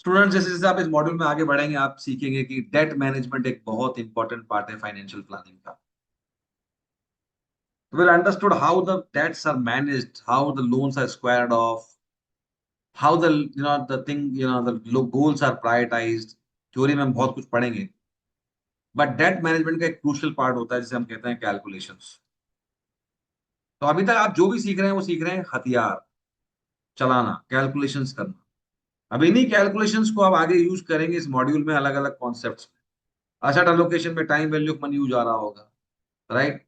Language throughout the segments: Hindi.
स्टूडेंट्स जैसे जैसे आप इस मॉड्यूल में आगे बढ़ेंगे आप सीखेंगे कि डेट मैनेजमेंट एक बहुत इंपॉर्टेंट पार्ट है फाइनेंशियल प्लानिंग का. We'll understood how the debts are managed, how the loans are squared off, how the the thing the goals are prioritized. Theory में हम बहुत कुछ पढ़ेंगे, बट डेट मैनेजमेंट का एक क्रूशियल पार्ट होता है जिसे हम कहते हैं कैलकुलेशंस. तो अभी तक आप जो भी सीख रहे हैं वो सीख रहे हैं हथियार चलाना, कैलकुलेशंस करना. अब इन्हीं कैलकुलेशंस को आप आगे यूज करेंगे इस मॉड्यूल में अलग अलग कॉन्सेप्ट्स में. असेट एलोकेशन में time value of money use आ रहा होगा, राइट.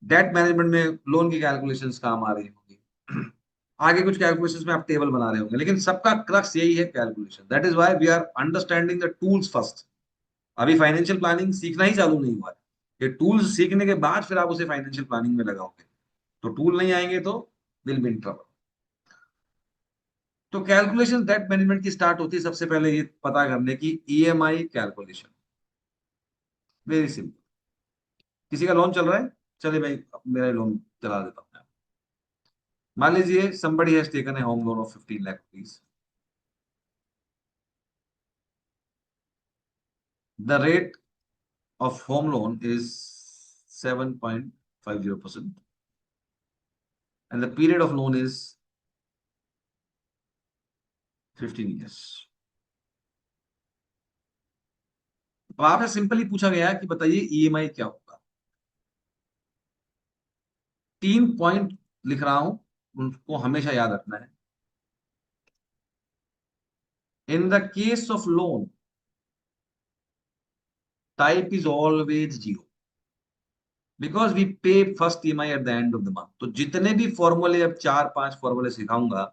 डेट मैनेजमेंट में लोन की कैलकुलेशंस काम आ रही होंगी. आगे कुछ कैलकुलेशंस में आप टेबल बना रहे होंगे, लेकिन सबका क्रक्स यही है calculation. That is why we are understanding the tools first. अभी फाइनेंशियल प्लानिंग सीखना ही चालू नहीं हुआ है. ये टूल्स सीखने के बाद फिर आप उसे फाइनेंशियल प्लानिंग में लगाओगे. तो टूल नहीं आएंगे तो विल बी इन ट्रबल. तो कैलकुलेशन डेट मैनेजमेंट की स्टार्ट होती है सबसे पहले ये पता करने की ईएमआई कैलकुलेशन. Very simple. किसी का लोन चल रहा है, चलिए भाई मेरा लोन चला देता हूँ. मान लीजिए somebody has taken a home loan of 15 lakh rupees. The rate of home loan is 7.50%, and the period of loan is 15 years. अब आपसे सिंपली पूछा गया कि बताइए ईएमआई क्या होगा. 3 पॉइंट लिख रहा हूं, उनको हमेशा याद रखना है. In the case of loan, type is always zero, because we pay first EMI at the end of the month. तो जितने भी फॉर्मूले, अब 4-5 फॉर्मूले सिखाऊंगा,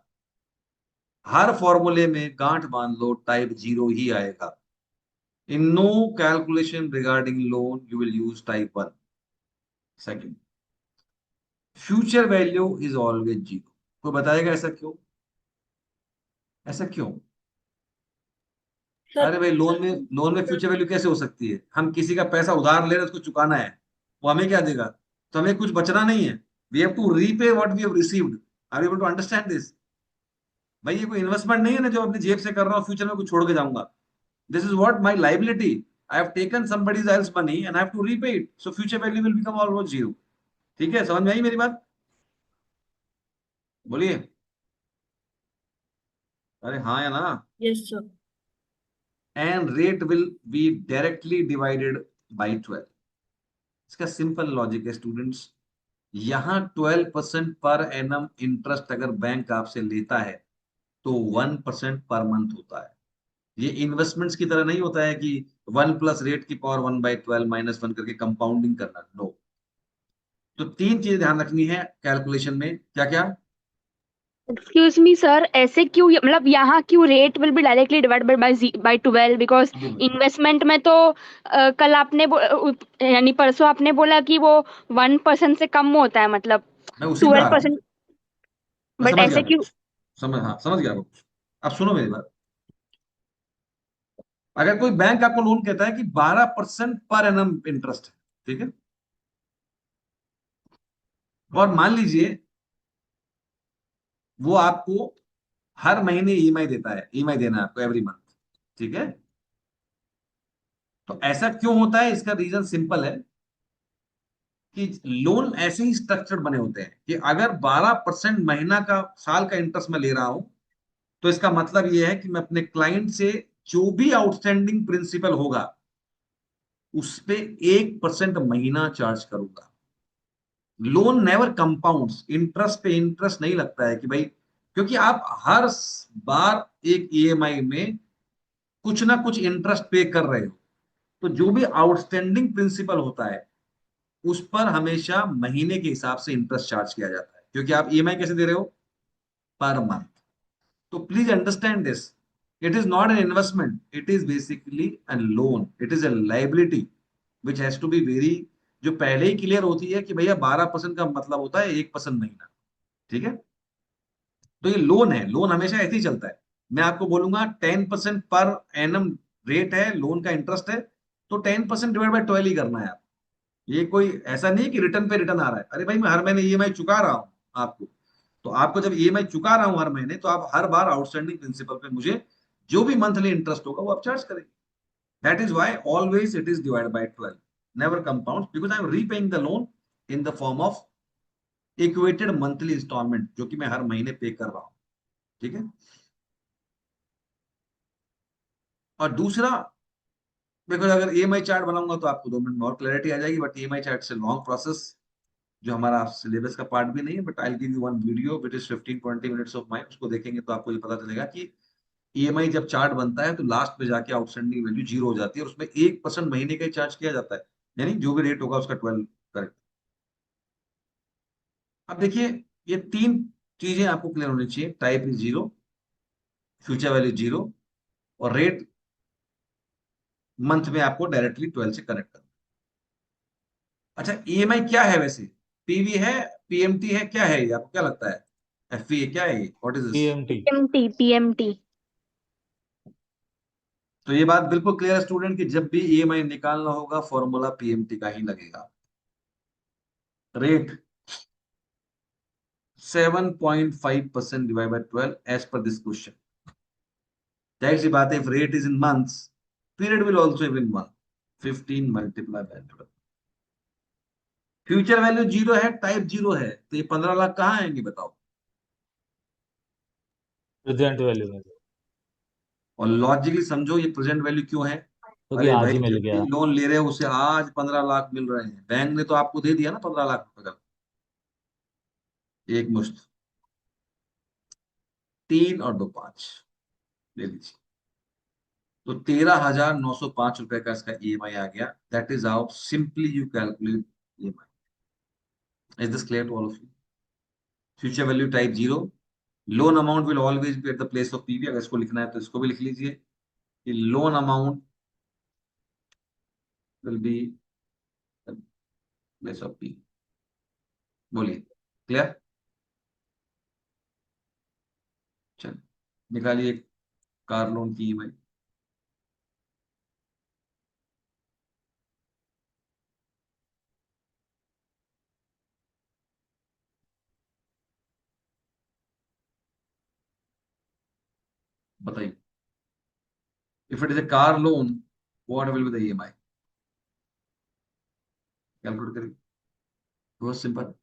हर फॉर्मूले में गांठ बांध लो, टाइप जीरो ही आएगा. In no calculation regarding loan you will use type 1. Second, future value is always zero. कोई बताएगा ऐसा क्यों? ऐसा क्यों? सर। अरे भाई लोन में फ्यूचर वैल्यू कैसे हो सकती है? हम किसी का पैसा उधार ले रहे हैं, उसको चुकाना है, वो हमें क्या देगा? तो हमें कुछ बचना नहीं है. We have to repay what we have received. Are you able to understand this? भाई ये कोई इन्वेस्टमेंट नहीं है ना जो अपनी जेब से कर रहा हूँ, फ्यूचर में कुछ छोड़ के जाऊंगा. This is what my liability. I have taken somebody else money and I have to repay it. So future value will become almost zero. ठीक है, समझ में आई मेरी बात? बोलिए. अरे हाँ या ना? Yes sir. And rate will be directly divided by 12. इसका सिंपल लॉजिक है स्टूडेंट्स. यहाँ 12% पर एनम इंटरेस्ट अगर बैंक आपसे लेता है तो 1% पर मंथ होता है. ये इन्वेस्टमेंट्स की तरह नहीं होता है कि 1 + रेट की पावर 1/12 -1 करके कंपाउंडिंग करना. नो. तो 3 चीजें ध्यान रखनी है कैलकुलेशन में. क्या क्या? एक्सक्यूज मी सर, ऐसे क्यों, मतलब यहाँ क्यों rate will be directly divide by 12? Because investment में तो कल आपने यानी परसों आपने बोला कि वो 1% से कम होता है, मतलब मैं उसी पे आ ट्वेल्व रहा हूँ. परसेंट मैं बट समझ गया ऐसे आपको क्यों? कुछ. हाँ, समझ गया आपको कुछ. अब सुनो मेरी बात. अगर कोई बैंक आपको लोन कहता है कि 12% पर एनम इंटरेस्ट है, ठीक है, और मान लीजिए वो आपको हर महीने ईएमआई देता है, ईएमआई देना है आपको एवरी मंथ, ठीक है. तो ऐसा क्यों होता है? इसका रीजन सिंपल है कि लोन ऐसे ही स्ट्रक्चर्ड बने होते हैं कि अगर 12% महीना का, साल का इंटरेस्ट मैं ले रहा हूं, तो इसका मतलब यह है कि मैं अपने क्लाइंट से जो भी आउटस्टैंडिंग प्रिंसिपल होगा उस पे 1% महीना चार्ज करूंगा. Loan never compounds. इंटरेस्ट पे इंटरेस्ट नहीं लगता है कि भाई, क्योंकि आप हर बार एक ईएमआई में कुछ ना कुछ इंटरेस्ट पे कर रहे हो. तो जो भी आउटस्टैंडिंग प्रिंसिपल होता है उस पर हमेशा महीने के हिसाब से इंटरेस्ट चार्ज किया जाता है, क्योंकि आप ईएमआई कैसे दे रहे हो? Per month. तो please understand this. It is not an investment, it is basically an loan, it is a liability which has to be very, जो पहले ही क्लियर होती है कि भैया 12% का मतलब होता है 1% महीना. ठीक है. तो ये लोन है, लोन हमेशा ऐसे ही चलता है. मैं आपको बोलूंगा 10% पर एनम रेट है, लोन का इंटरेस्ट है, तो 10% डिवाइड बाय 12 ही करना है आप. ये कोई ऐसा नहीं है कि रिटर्न पे रिटर्न आ रहा है. अरे भाई मैं हर महीने ईएमआई चुका रहा हूं आपको. तो आपको जब ईएमआई चुका रहा हूं हर महीने, तो आप हर बार आउटस्टैंडिंग प्रिंसिपल पे मुझे जो भी मंथली इंटरेस्ट होगा वो आप चार्ज करेंगे. That is why always it is divide by 12, never compound, because I am repaying the loan in the form of equated monthly instalment, जो कि मैं हर महीने पे कर रहा हूं. ठीक है. और दूसरा, बिकॉज अगर ईएमआई चार्ट बनाऊंगा तो आपको 2 मिनट में और क्लैरिटी आ जाएगी, बट ईएमआई चार्ट से लॉन्ग प्रोसेस, जो हमारा सिलेबस का पार्ट भी नहीं है, but I give you one video which is 15-20 minutes of mind. उसको देखेंगे तो आपको ये पता चलेगा कि ईएमआई जब चार्ट बनता है तो लास्ट में जाके आउटस्टैंडिंग वैल्यू जीरो हो जाती है, और उसमें 1% महीने का ही चार्ज किया जाता है, यानी जो भी रेट होगा उसका 12. करेक्ट. अब देखिए, ये तीन चीजें आपको क्लियर होनी चाहिए. Type is zero, future value zero, और रेट मंथ में आपको डायरेक्टली 12 से कनेक्ट करना. अच्छा, ईएमआई क्या है वैसे? पीवी है, पीएमटी है, क्या है ये? आपको क्या लगता है? एफपी है, क्या है ये? What is this? PMT. PMT PMT. तो ये बात बिल्कुल क्लियर है स्टूडेंट कि जब भी ईएमआई निकालना होगा फॉर्मूला पीएमटी का ही लगेगा. Rate 7.5% divide by 12 as per this question. जाहिर सी बात है, if rate is in months, period will also be in month. 15 multiply by 12. Future value zero है, टाइप जीरो है, तो ये 15 लाख कहाँ आएंगे बताओ? प्रेजेंट वैल्यू में, और लॉजिकली समझो, ये प्रेजेंट वैल्यू क्यों है? क्योंकि अरे आज भाई, ही मिल जब भी गया। लोन ले रहे हो उसे आज 15 लाख मिल रहे हैं, बैंक ने तो आपको दे दिया ना 15 लाख रुपए का, एक मुश्त. 3 और 2 5 ले लीजिए, तो 13,905 रुपए का इसका ईएमआई आ गया. That is how simply you calculate EMI. Is this clear to all of you? Future value type zero. Loan amount will always be at the place of PV. अगर इसको लिखना है तो इसको भी लिख लीजिए कि loan amount will be place of P. बोलिए, क्लियर? चलिए, निकालिए कार लोन की ईएमआई. बताइए. If it is a car loan, what will be the EMI? Calculate करिए. बहुत सिंपल.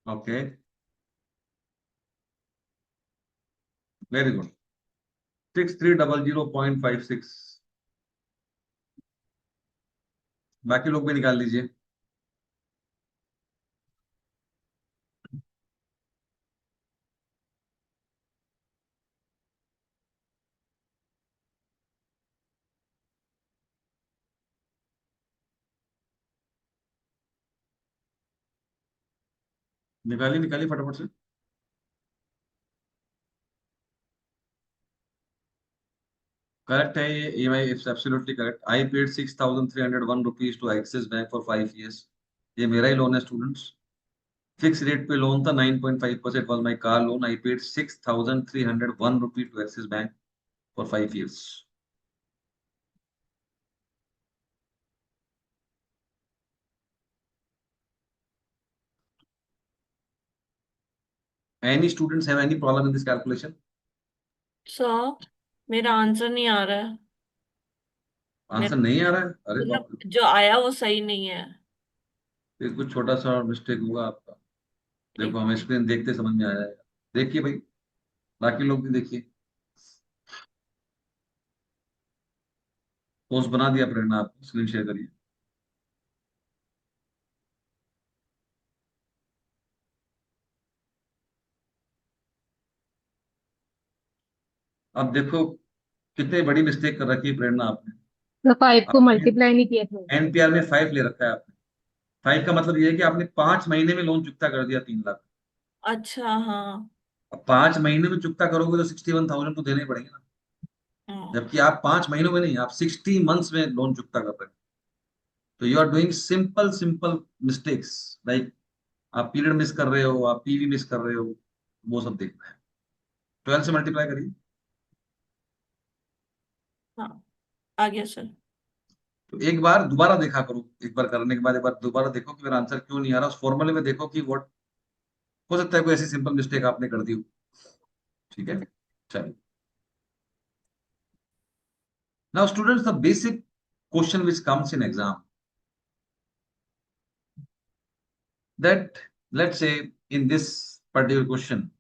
Okay, very good. 6300.56. बाकी लोग भी निकाल लीजिए. निकालिए निकालिए फटाफट से. करेक्ट है ये EMI, it's absolutely correct. I paid 6,301 rupees to Axis Bank for 5 years. ये मेरा ही लोन है स्टूडेंट्स. फिक्स रेट पे लोन था, 9.5% was my car loan. I paid 6,301 rupees to Axis Bank for 5 years. Any students have any problem in this calculation? Sir, मेरा आंसर नहीं आ रहा है। आंसर मेरा नहीं आ रहा है? अरे बाप मतलब रे। जो आया वो सही नहीं है। फिर कुछ छोटा सा मिस्टेक होगा आपका। एक देखो, हमें स्क्रीन देखते समझ में आ जाएगा। देखिए भाई, बाकी लोग भी देखिए। पोस्ट बना दिया प्रेरणा, आप स्क्रीन शेयर करिए। अब देखो कितनी बड़ी मिस्टेक कर रखी है प्रेरणा आपने। तो 5 को आपने मल्टीप्लाई नहीं किया था। एनपीआर में 5 ले रखा है आपने। 5 का मतलब ये है कि आपने 5 महीने में लोन चुकता कर दिया 3 लाख। अच्छा, हाँ। अब 5 महीने में चुकता करोगे तो 61,000 तो देने ही पड़ेंगे ना। हाँ। जबकि आप 5 महीनों में नहीं, आप 60 मंथ्स में लोन चुकता कर रहे हो। तो you are doing simple simple mistakes. Like आप पीरियड मिस कर रहे हो, आप पीवी मिस कर रहे हो। वो सब देखना है। 12 से मल्टीप्लाई करिए। हाँ, आ गया सर। तो एक बार दोबारा देखा करो, एक बार करने के बाद एक बार दोबारा देखो कि मेरा आंसर क्यों नहीं आ रहा। उस फॉर्मूले में देखो कि व्हाट हो सकता है, कोई ऐसी सिंपल मिस्टेक आपने कर दी हो। ठीक है, चलिए। Now students, the basic question which comes in exam, that let's say in this particular question,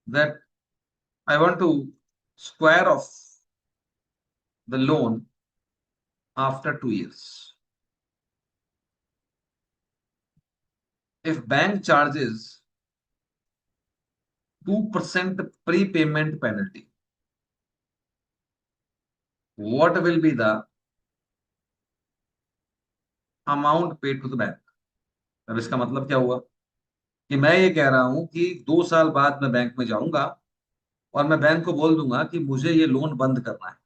that I want to square off the loan after 2 years. If bank charges 2% prepayment penalty, what will be the amount paid to the bank? अब इसका मतलब क्या हुआ कि मैं ये कह रहा हूं कि 2 साल बाद मैं बैंक में जाऊंगा और मैं बैंक को बोल दूंगा कि मुझे ये लोन बंद करना है।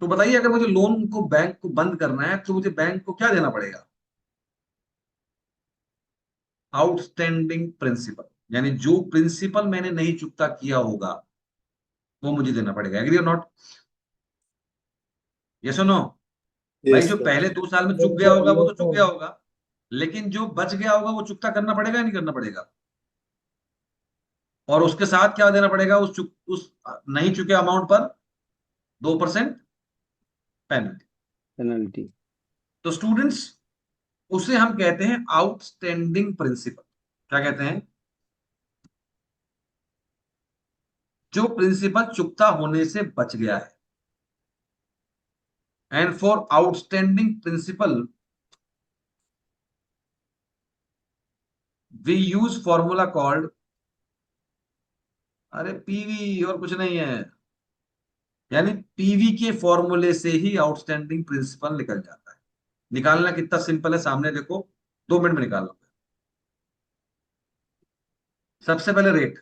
तो बताइए, अगर मुझे लोन को बैंक को बंद करना है तो मुझे बैंक को क्या देना पड़ेगा? आउटस्टैंडिंग प्रिंसिपल, यानी जो प्रिंसिपल मैंने नहीं चुकता किया होगा वो मुझे देना पड़ेगा। एग्री और नॉट? यस और नो? भाई, यस जो सर। पहले 2 साल में चुक गया होगा वो तो चुक गया होगा, लेकिन जो बच गया होगा वो चुकता करना पड़ेगा या नहीं करना पड़ेगा? और उसके साथ क्या देना पड़ेगा? उस नहीं चुके अमाउंट पर 2% पेनल्टी। पेनल्टी। तो स्टूडेंट्स, उसे हम कहते हैं आउटस्टैंडिंग प्रिंसिपल। क्या कहते हैं? जो प्रिंसिपल चुकता होने से बच गया है। And for outstanding principal we use formula called, अरे पीवी, और कुछ नहीं है। यानी पीवी के फॉर्मूले से ही आउटस्टैंडिंग प्रिंसिपल निकल जाता है। निकालना कितना सिंपल है, सामने देखो, 2 मिनट में निकाल लो। सबसे पहले रेट।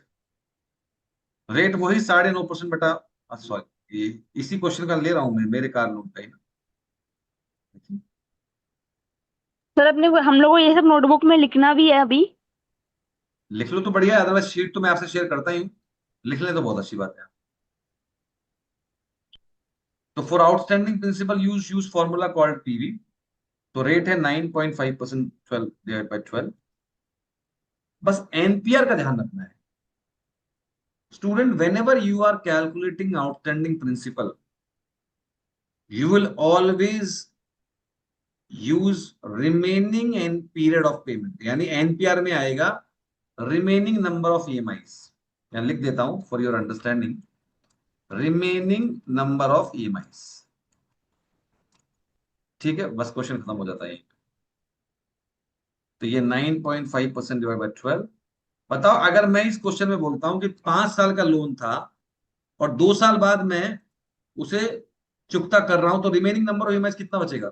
रेट वही 9.5% बटा, सॉरी, इसी क्वेश्चन का ले रहा हूं मैं, मेरे कार नोट का ही ना। सर अपने हम लोग को ये सब नोटबुक में लिखना भी है अभी। लिख लो तो बढ़िया है, अदरवाइज शीट तो मैं आपसे शेयर करता ही हूँ। लिख ले तो बहुत अच्छी बात है। तो for outstanding principal use formula called PV. तो रेट है 9.5%, 12 डिवाइड बाई 12। बस एनपीआर का ध्यान रखना है student. Whenever you are calculating outstanding principal, you will always use remaining n period of payment. यानी एनपीआर में आएगा रिमेनिंग नंबर ऑफ ईएमआईस। मैं लिख देता हूं for your understanding, remaining number of EMIs. ठीक है, बस क्वेश्चन खत्म हो जाता है। तो ये 9.5% डिवाइड बाई 12। बताओ, अगर मैं इस क्वेश्चन में बोलता हूं कि 5 साल का लोन था और 2 साल बाद मैं उसे चुकता कर रहा हूं, तो रिमेनिंग नंबर ऑफ ईएमआईस कितना बचेगा?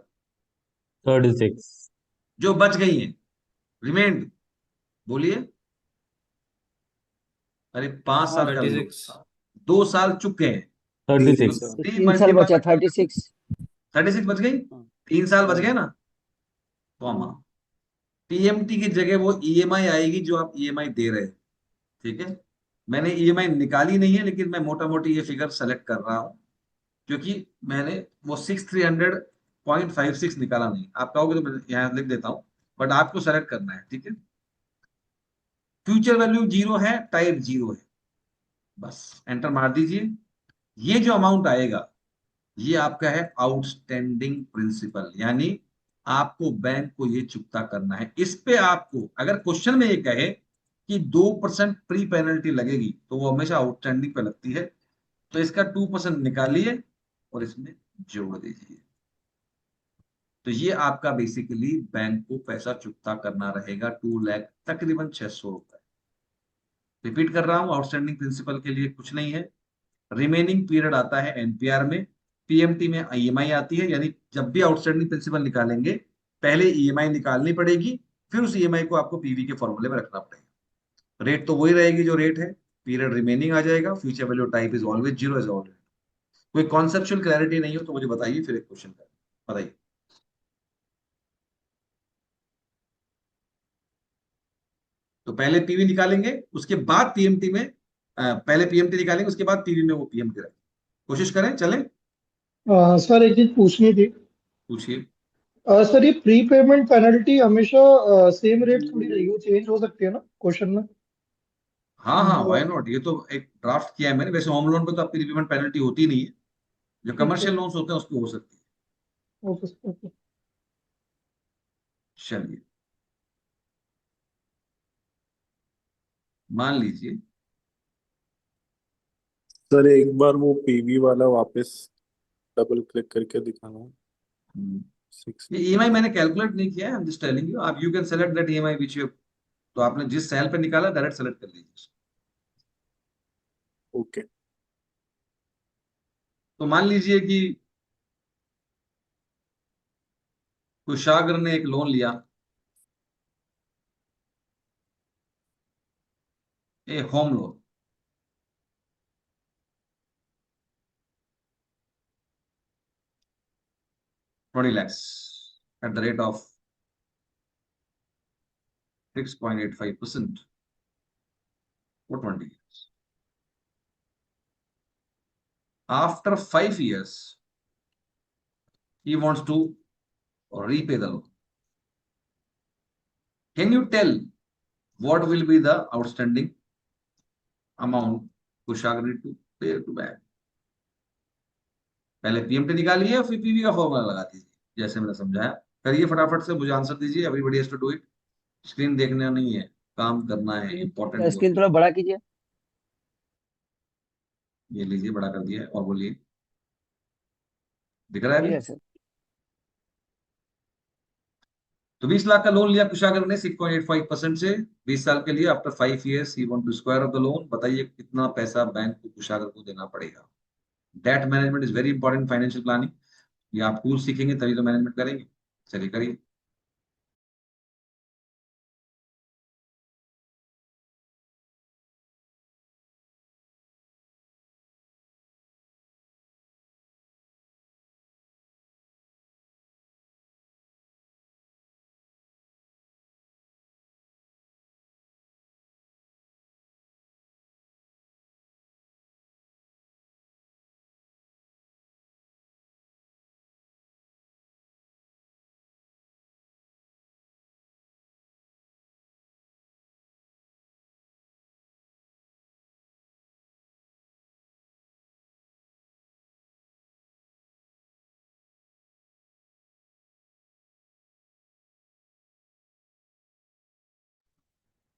36। जो बच गई है, रिमेंड, बोलिए। अरे 5 साल का थर्टी लोन सिक्स था, 2 साल चुके हैं, थर्टी तो सिक्स तो 3 3 साल मल्टीप्लाई बचा, बाई 36। 36 बच गई। हाँ। 3 साल बच हाँ। गए ना। तो हम हाँ। पीएमटी की जगह वो ईएमआई आएगी जो आप ईएमआई दे रहे हैं। ठीक है, मैंने ईएमआई निकाली नहीं है, लेकिन मैं मोटा मोटी ये फिगर सेलेक्ट कर रहा हूं, क्योंकि मैंने वो 6300.56 निकाला नहीं। आप कहोगे तो मैं यहाँ लिख देता हूँ, बट आपको सेलेक्ट करना है। ठीक है, फ्यूचर वैल्यू जीरो है, टाइप जीरो है, बस एंटर मार दीजिए। ये जो अमाउंट आएगा ये आपका है आउटस्टैंडिंग प्रिंसिपल, यानी आपको बैंक को ये चुकता करना है। इस पे आपको अगर क्वेश्चन में ये कहे कि 2% प्री पेनल्टी लगेगी तो वो हमेशा आउटस्टैंडिंग पे लगती है, तो इसका 2% निकालिए और इसमें जोड़ दीजिए। तो ये आपका बेसिकली बैंक को पैसा चुकता करना रहेगा, 2 लाख तकरीबन 600 रुपए। रिपीट कर रहा हूं, आउटस्टैंडिंग प्रिंसिपल के लिए कुछ नहीं है। रिमेनिंग पीरियड आता है एनपीआर में, पीएमटी में ईएमआई आती है, यानी जब भी आउटस्टैंडिंग प्रिंसिपल निकालेंगे पहले ईएमआई निकालनी पड़ेगी, फिर उस ईएमआई को आपको पीवी के फॉर्मूले में रखना पड़ेगा। रेट तो वही रहेगी जो रेट है, पीरियड रिमेनिंग आ जाएगा, future value type is always zero as always. कोई कॉन्सेप्चुअल क्लैरिटी नहीं हो तो मुझे बताइए, फिर एक क्वेश्चन का बताइए। तो पहले पीवी निकालेंगे, उसके बाद पीएमटी में पहले पीएमटी निकालेंगे, उसके बाद पीवी में वो पीएमटी रखेंगे। कोशिश करें, चलें। सर एक चीज पूछनी थी। पूछिए। सर ये प्री पेमेंट पेनल्टी हमेशा सेम रेट थोड़ी रहेगी, वो चेंज हो सकती है ना क्वेश्चन में? हाँ हाँ, जो व्हाई नॉट, ये तो एक ड्राफ्ट किया है मैंने। वैसे होम लोन पे तो आपकी रिपेमेंट पेनल्टी होती नहीं है, जो ठीक है। कमर्शियल लोन्स होते हैं उस पे हो सकती है। Okay okay. चलिए, मान लीजिए सर एक बार वो पीवी वाला वापस डबल क्लिक करके दिखाना। Hmm, six. ये ईएमआई मैंने कैलकुलेट नहीं किया है, I am just telling you. आप you can select that EMI which you, तो आपने जिस सेल पे निकाला डायरेक्ट सेलेक्ट कर लीजिए। ओके। तो मान लीजिए कि कुशागर ने एक लोन लिया, ए home loan, 20 lakhs at the rate of 6.85% for 20 years. After 5 years, he wants to repay the loan. Can you tell what will be the outstanding amount Kushagar need to pay to bank? पहले पीएमटी निकालिए फिर पीवी का फॉर्मूला लगा दीजिए जैसे मैंने समझाया। करिए फटाफट से, मुझे आंसर दीजिए। Everybody has to do it. Screen देखना नहीं है, काम करना है, इंपॉर्टेंट वर्क। स्क्रीन थोड़ा बड़ा कीजिए। ये लीजिए, बड़ा कर दिया है, और बोलिए, दिख रहा है अभी? Yes sir. तो 20 लाख का लोन लिया कुशागर ने 6.85% से, 20 साल के लिए। After 5 years he want to square off the loan. बताइए कितना पैसा बैंक को कुशागर को देना पड़ेगा। Debt management is very important, financial planning. ये आप टूल सीखेंगे तभी तो मैनेजमेंट करेंगे। चलिए करिए।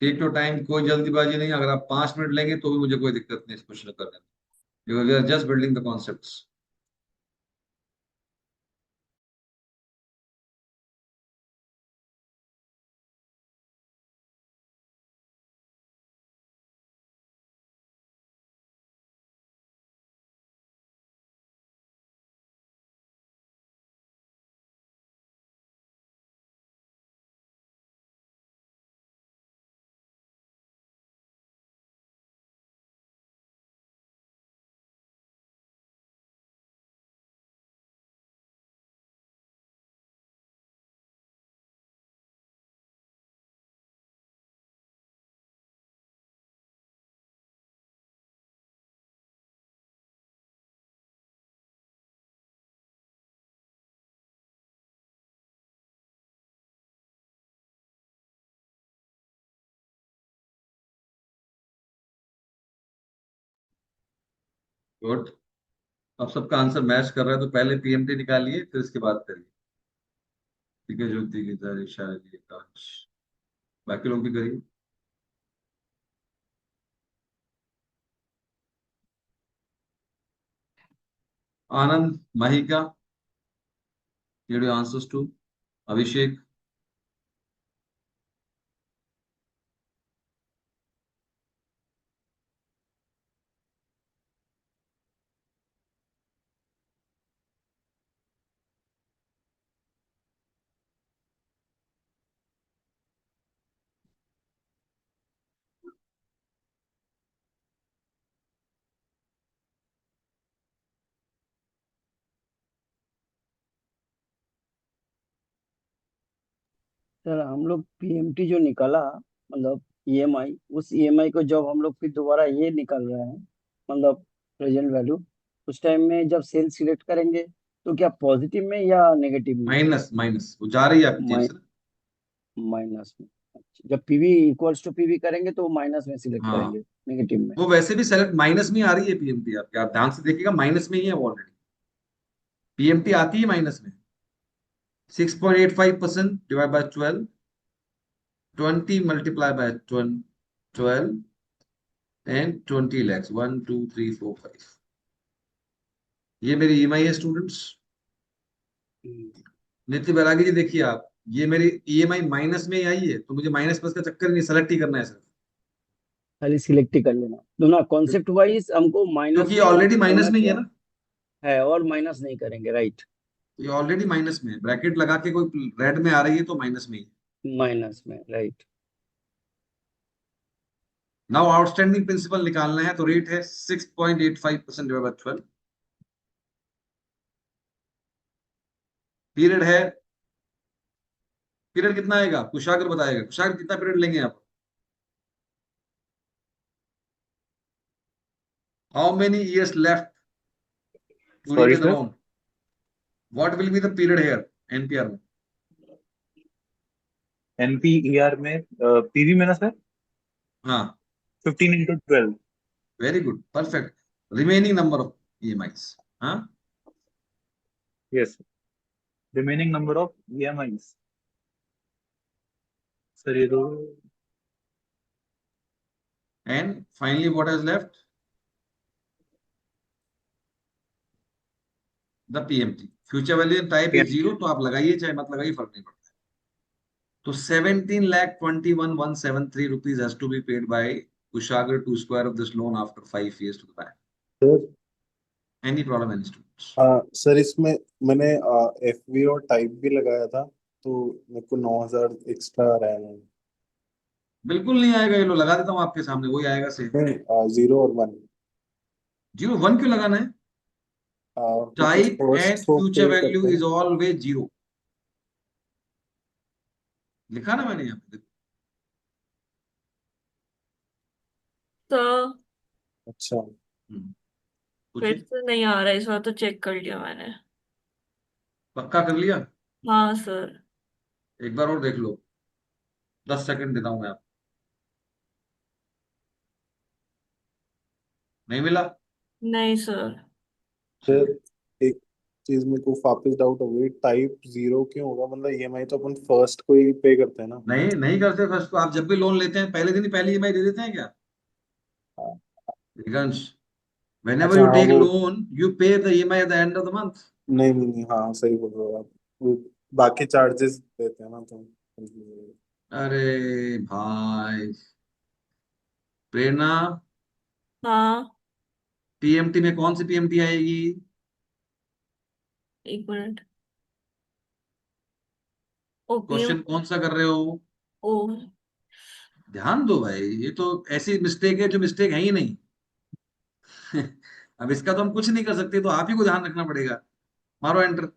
टेक योर टाइम, कोई जल्दीबाजी नहीं। अगर आप 5 मिनट लेंगे तो भी मुझे कोई दिक्कत नहीं इस क्वेश्चन करने में। We are just building the concepts. Good. अब सबका आंसर मैच कर रहा है, तो पहले पीएमटी निकालिए, फिर इसके बाद करिए। ठीक है, ज्योति की शायद काश, बाकी लोग भी करिए। आनंद, Mahika, give your answers to Abhishek. Sir हम लोग पीएमटी जो निकाला, मतलब ईएमआई, उस ईएमआई को जब हम लोग फिर दोबारा ये निकाल रहे हैं, मतलब प्रेजेंट वैल्यू, उस टाइम में जब सेल सिलेक्ट करेंगे तो क्या पॉजिटिव में या नेगेटिव में? माइनस माइनस वो जा रही है आपकी जेब माइ से ना। माइनस में। अच्छा, जब पीवी इक्वल्स टू पीवी करेंगे तो माइनस में सिलेक्ट हाँ, करेंगे, नेगेटिव में। वो वैसे भी सेलेक्ट माइनस में आ रही है पीएमटी आपके, आप ध्यान से देखिएगा, माइनस में ही है वो ऑलरेडी। पीएमटी आती है माइनस में। 6.85% divide by 12, 20 multiply by 12 and 20 lakhs, 1 2 3 4 5। ये मेरी ईएमआई है स्टूडेंट्स। हम्म, नित्य बैरागी जी देखिए आप, ये मेरी ईएमआई माइनस में ही आई है, तो मुझे माइनस प्लस का चक्कर नहीं, सेलेक्ट ही करना है सिर्फ। खाली सिलेक्ट ही कर लेना। तो ना कॉन्सेप्ट वाइज हमको माइनस क्योंकि ये में ऑलरेडी होना माइनस में ही है चाहिए, ना। है, और माइनस नहीं करेंगे, राइट? ये ऑलरेडी माइनस में है, ब्रैकेट लगा के कोई रेड में आ रही है तो माइनस में ही है। माइनस में, राइट। नाउ आउटस्टैंडिंग प्रिंसिपल निकालना है, तो रेट है 6.85% डिवाइड बाय 12। पीरियड है, पीरियड कितना आएगा कुशाग्र बताएगा, कुशाग्र कितना पीरियड लेंगे आप? How many years left to sorry repay the sir. Loan? What will be the period here NPER में? एनपीईआर में पीवी में ना सर, हाँ, 15 into 12। Very good, perfect. Remaining number of EMIs. हाँ, yes, remaining number of EMIs. Sir ये तो and finally what has left? The PMT. Future value type is zero, तो आप लगाइए चाहे मत लगाइए, फर्क नहीं पड़ता। तो 17,21,173 rupees has to be paid by Kushagar to square of this loan after 5 years to the bank. Sir, Any problem, any students? Sir इसमें मैंने एफवी और टाइप भी लगाया था, तो मेरे को 9,000 एक्स्ट्रा आ रहा है। बिल्कुल नहीं आएगा, ये लो लगा देता हूँ आपके सामने, वही आएगा सेम। नहीं, 0 और 1। 0 1 क्यों लगाना है? बिकॉज टाइप फर्स्ट एंड को फ्यूचर पे वैल्यू करते हैं। Is always zero. लिखा ना मैंने यहाँ पे, देखो। तो अच्छा। फिर पूछिए। से नहीं आ रहा है, इस बार तो चेक कर लिया मैंने। पक्का कर लिया? हाँ सर। एक बार और देख लो, 10 सेकंड देता हूँ मैं आपको। नहीं मिला? नहीं सर। फिर चलिए। एक चीज मेरे को वापस डाउट हो गई, टाइप 0 क्यों होगा? मतलब ईएमआई तो अपन फर्स्ट को ही पे करते हैं ना। नहीं, नहीं करते फर्स्ट को, आप जब भी लोन लेते हैं पहले दिन ही पहली ईएमआई दे देते हैं क्या? हाँ। दिगंश, whenever अच्छा you हाँ take वो, loan you pay the EMI at the end of the month. नहीं नहीं नहीं, हाँ सही बोल रहे हो आप। वो बाकी चार्जेस देते हैं ना तो। अरे भाई, प्रेरणा, हाँ, पीएमटी में कौन सी पीएमटी आएगी? एक मिनट। ओपीएम। क्वेश्चन कौन सा कर रहे हो? ओ। ध्यान दो भाई, ये तो ऐसी मिस्टेक है जो मिस्टेक है ही नहीं। अब इसका तो हम कुछ नहीं कर सकते, तो आप ही को ध्यान रखना पड़ेगा। मारो एंटर। भाई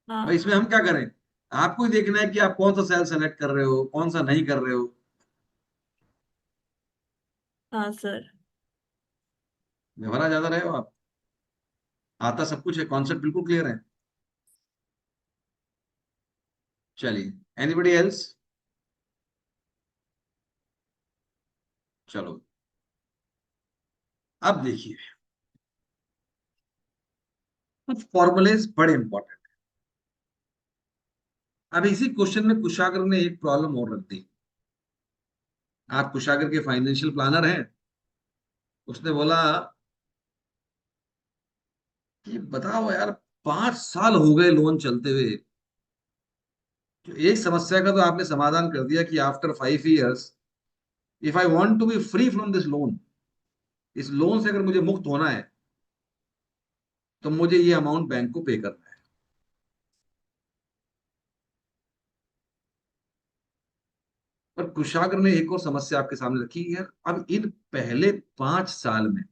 हाँ। इसमें हम क्या करें? आपको ही देखना है कि आप कौन सा सेल सेलेक्ट कर रहे हो, कौन सा नहीं कर रहे हो। हाँ सर। व्यवहार ज्यादा रहे हो आप, आता सब कुछ है, कॉन्सेप्ट बिल्कुल क्लियर है। चलिए, एनीबडी एल्स? चलो, अब देखिए, कुछ फॉर्मूलेज बड़े इंपॉर्टेंट। अब इसी क्वेश्चन में कुशागर ने एक प्रॉब्लम और रख दी। आप कुशागर के फाइनेंशियल प्लानर हैं। उसने बोला कि बताओ यार, 5 साल हो गए लोन चलते हुए। तो एक समस्या का तो आपने समाधान कर दिया कि after 5 years if I want to be free from this loan, इस लोन से अगर मुझे मुक्त होना है तो मुझे ये अमाउंट बैंक को पे करना है। पर कुशागर ने एक और समस्या आपके सामने रखी है। अब इन पहले 5 साल में,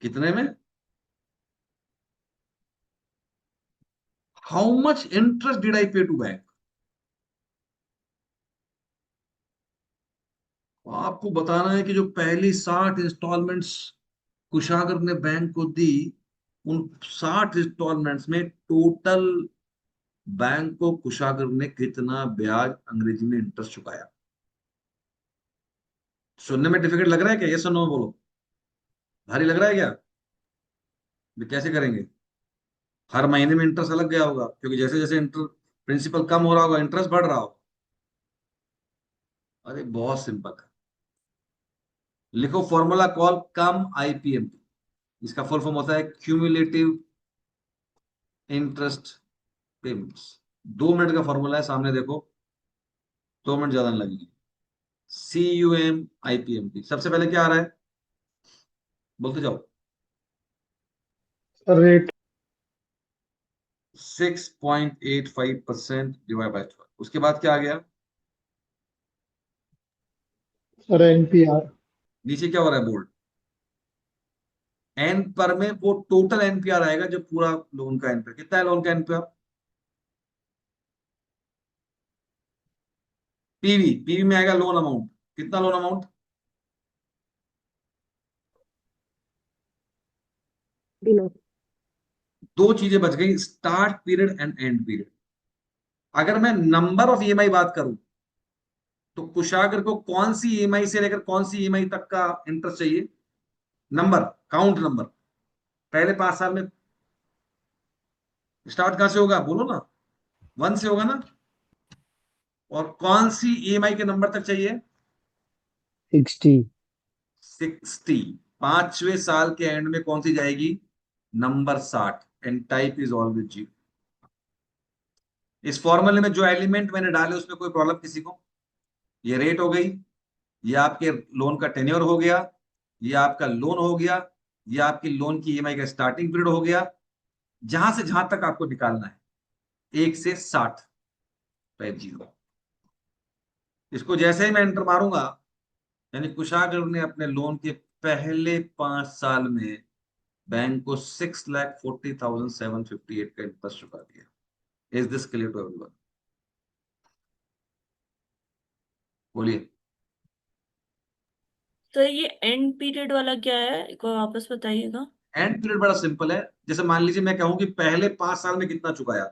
कितने में, how much interest did I पे टू बैंक। आपको बताना है कि जो पहली 60 इंस्टॉलमेंट्स कुशागर ने बैंक को दी, उन 60 इंस्टॉलमेंट्स में टोटल बैंक को कुशागर ने कितना ब्याज अंग्रेजी में इंटरेस्ट चुकाया। सुनने में डिफिकल्ट लग रहा है क्या? ये सुनो, बोलो, भारी लग रहा है क्या? भी कैसे करेंगे? हर महीने में इंटरेस्ट अलग गया होगा, क्योंकि जैसे जैसे इंटर प्रिंसिपल कम हो रहा होगा, इंटरेस्ट बढ़ रहा होगा। अरे बहुत सिंपल है। लिखो फॉर्मूला कॉल कम आईपीएमटी। इसका फुल फॉर्म होता है क्यूमुलेटिव इंटरेस्ट पेमेंट्स। 2 मिनट का फॉर्मूला है, सामने देखो, 2 मिनट ज्यादा नहीं लगेंगे। CUM IPMT। सबसे पहले क्या आ रहा है, बोलते जाओ। रेट। 6.85% divide by 12। उसके बाद क्या आ गया? Sir NPR. नीचे क्या हो रहा है, बोल्ड। एन पर में वो टोटल एनपीआर आएगा, जो पूरा लोन का एनपीआर कितना है, लोन का एनपीआर। पीवी, पीवी में आएगा लोन अमाउंट। कितना लोन अमाउंट? बिलो। दो चीजें बच गई, start period and and period. अगर मैं नंबर ऑफ ईएमआई बात करूं, तो कुशागर को कौन सी ईएमआई से लेकर कौन सी ईएमआई तक का इंटरेस्ट चाहिए? Number, count number. पहले 5 साल में स्टार्ट कहां से होगा, बोलो ना। 1 से होगा ना। और कौन सी ईएमआई के नंबर तक चाहिए? 60। 60। 5वें साल के एंड में कौन सी जाएगी? Number 60। And type is always G. इस फॉर्मूले में जो एलिमेंट मैंने डाले उसमें कोई प्रॉब्लम किसी को? ये रेट हो गई, ये आपके लोन का टेन्योर हो गया, ये आपका लोन हो गया, ये आपकी लोन की ईएमआई का स्टार्टिंग पीरियड हो गया। जहां से जहां तक आपको निकालना है, 1 से 60, टाइप 0। इसको जैसे ही मैं एंटर मारूंगा, यानी कुशागर ने अपने लोन के पहले 5 साल में बैंक को 6,40,758 का इंटरेस्ट चुका दिया। Is this clear to everyone? बोलिए। तो ये एंड पीरियड वाला क्या है, एक बार वापस बताइएगा। एंड पीरियड बड़ा सिंपल है। जैसे मान लीजिए मैं कहूं कि पहले 5 साल में कितना चुकाया,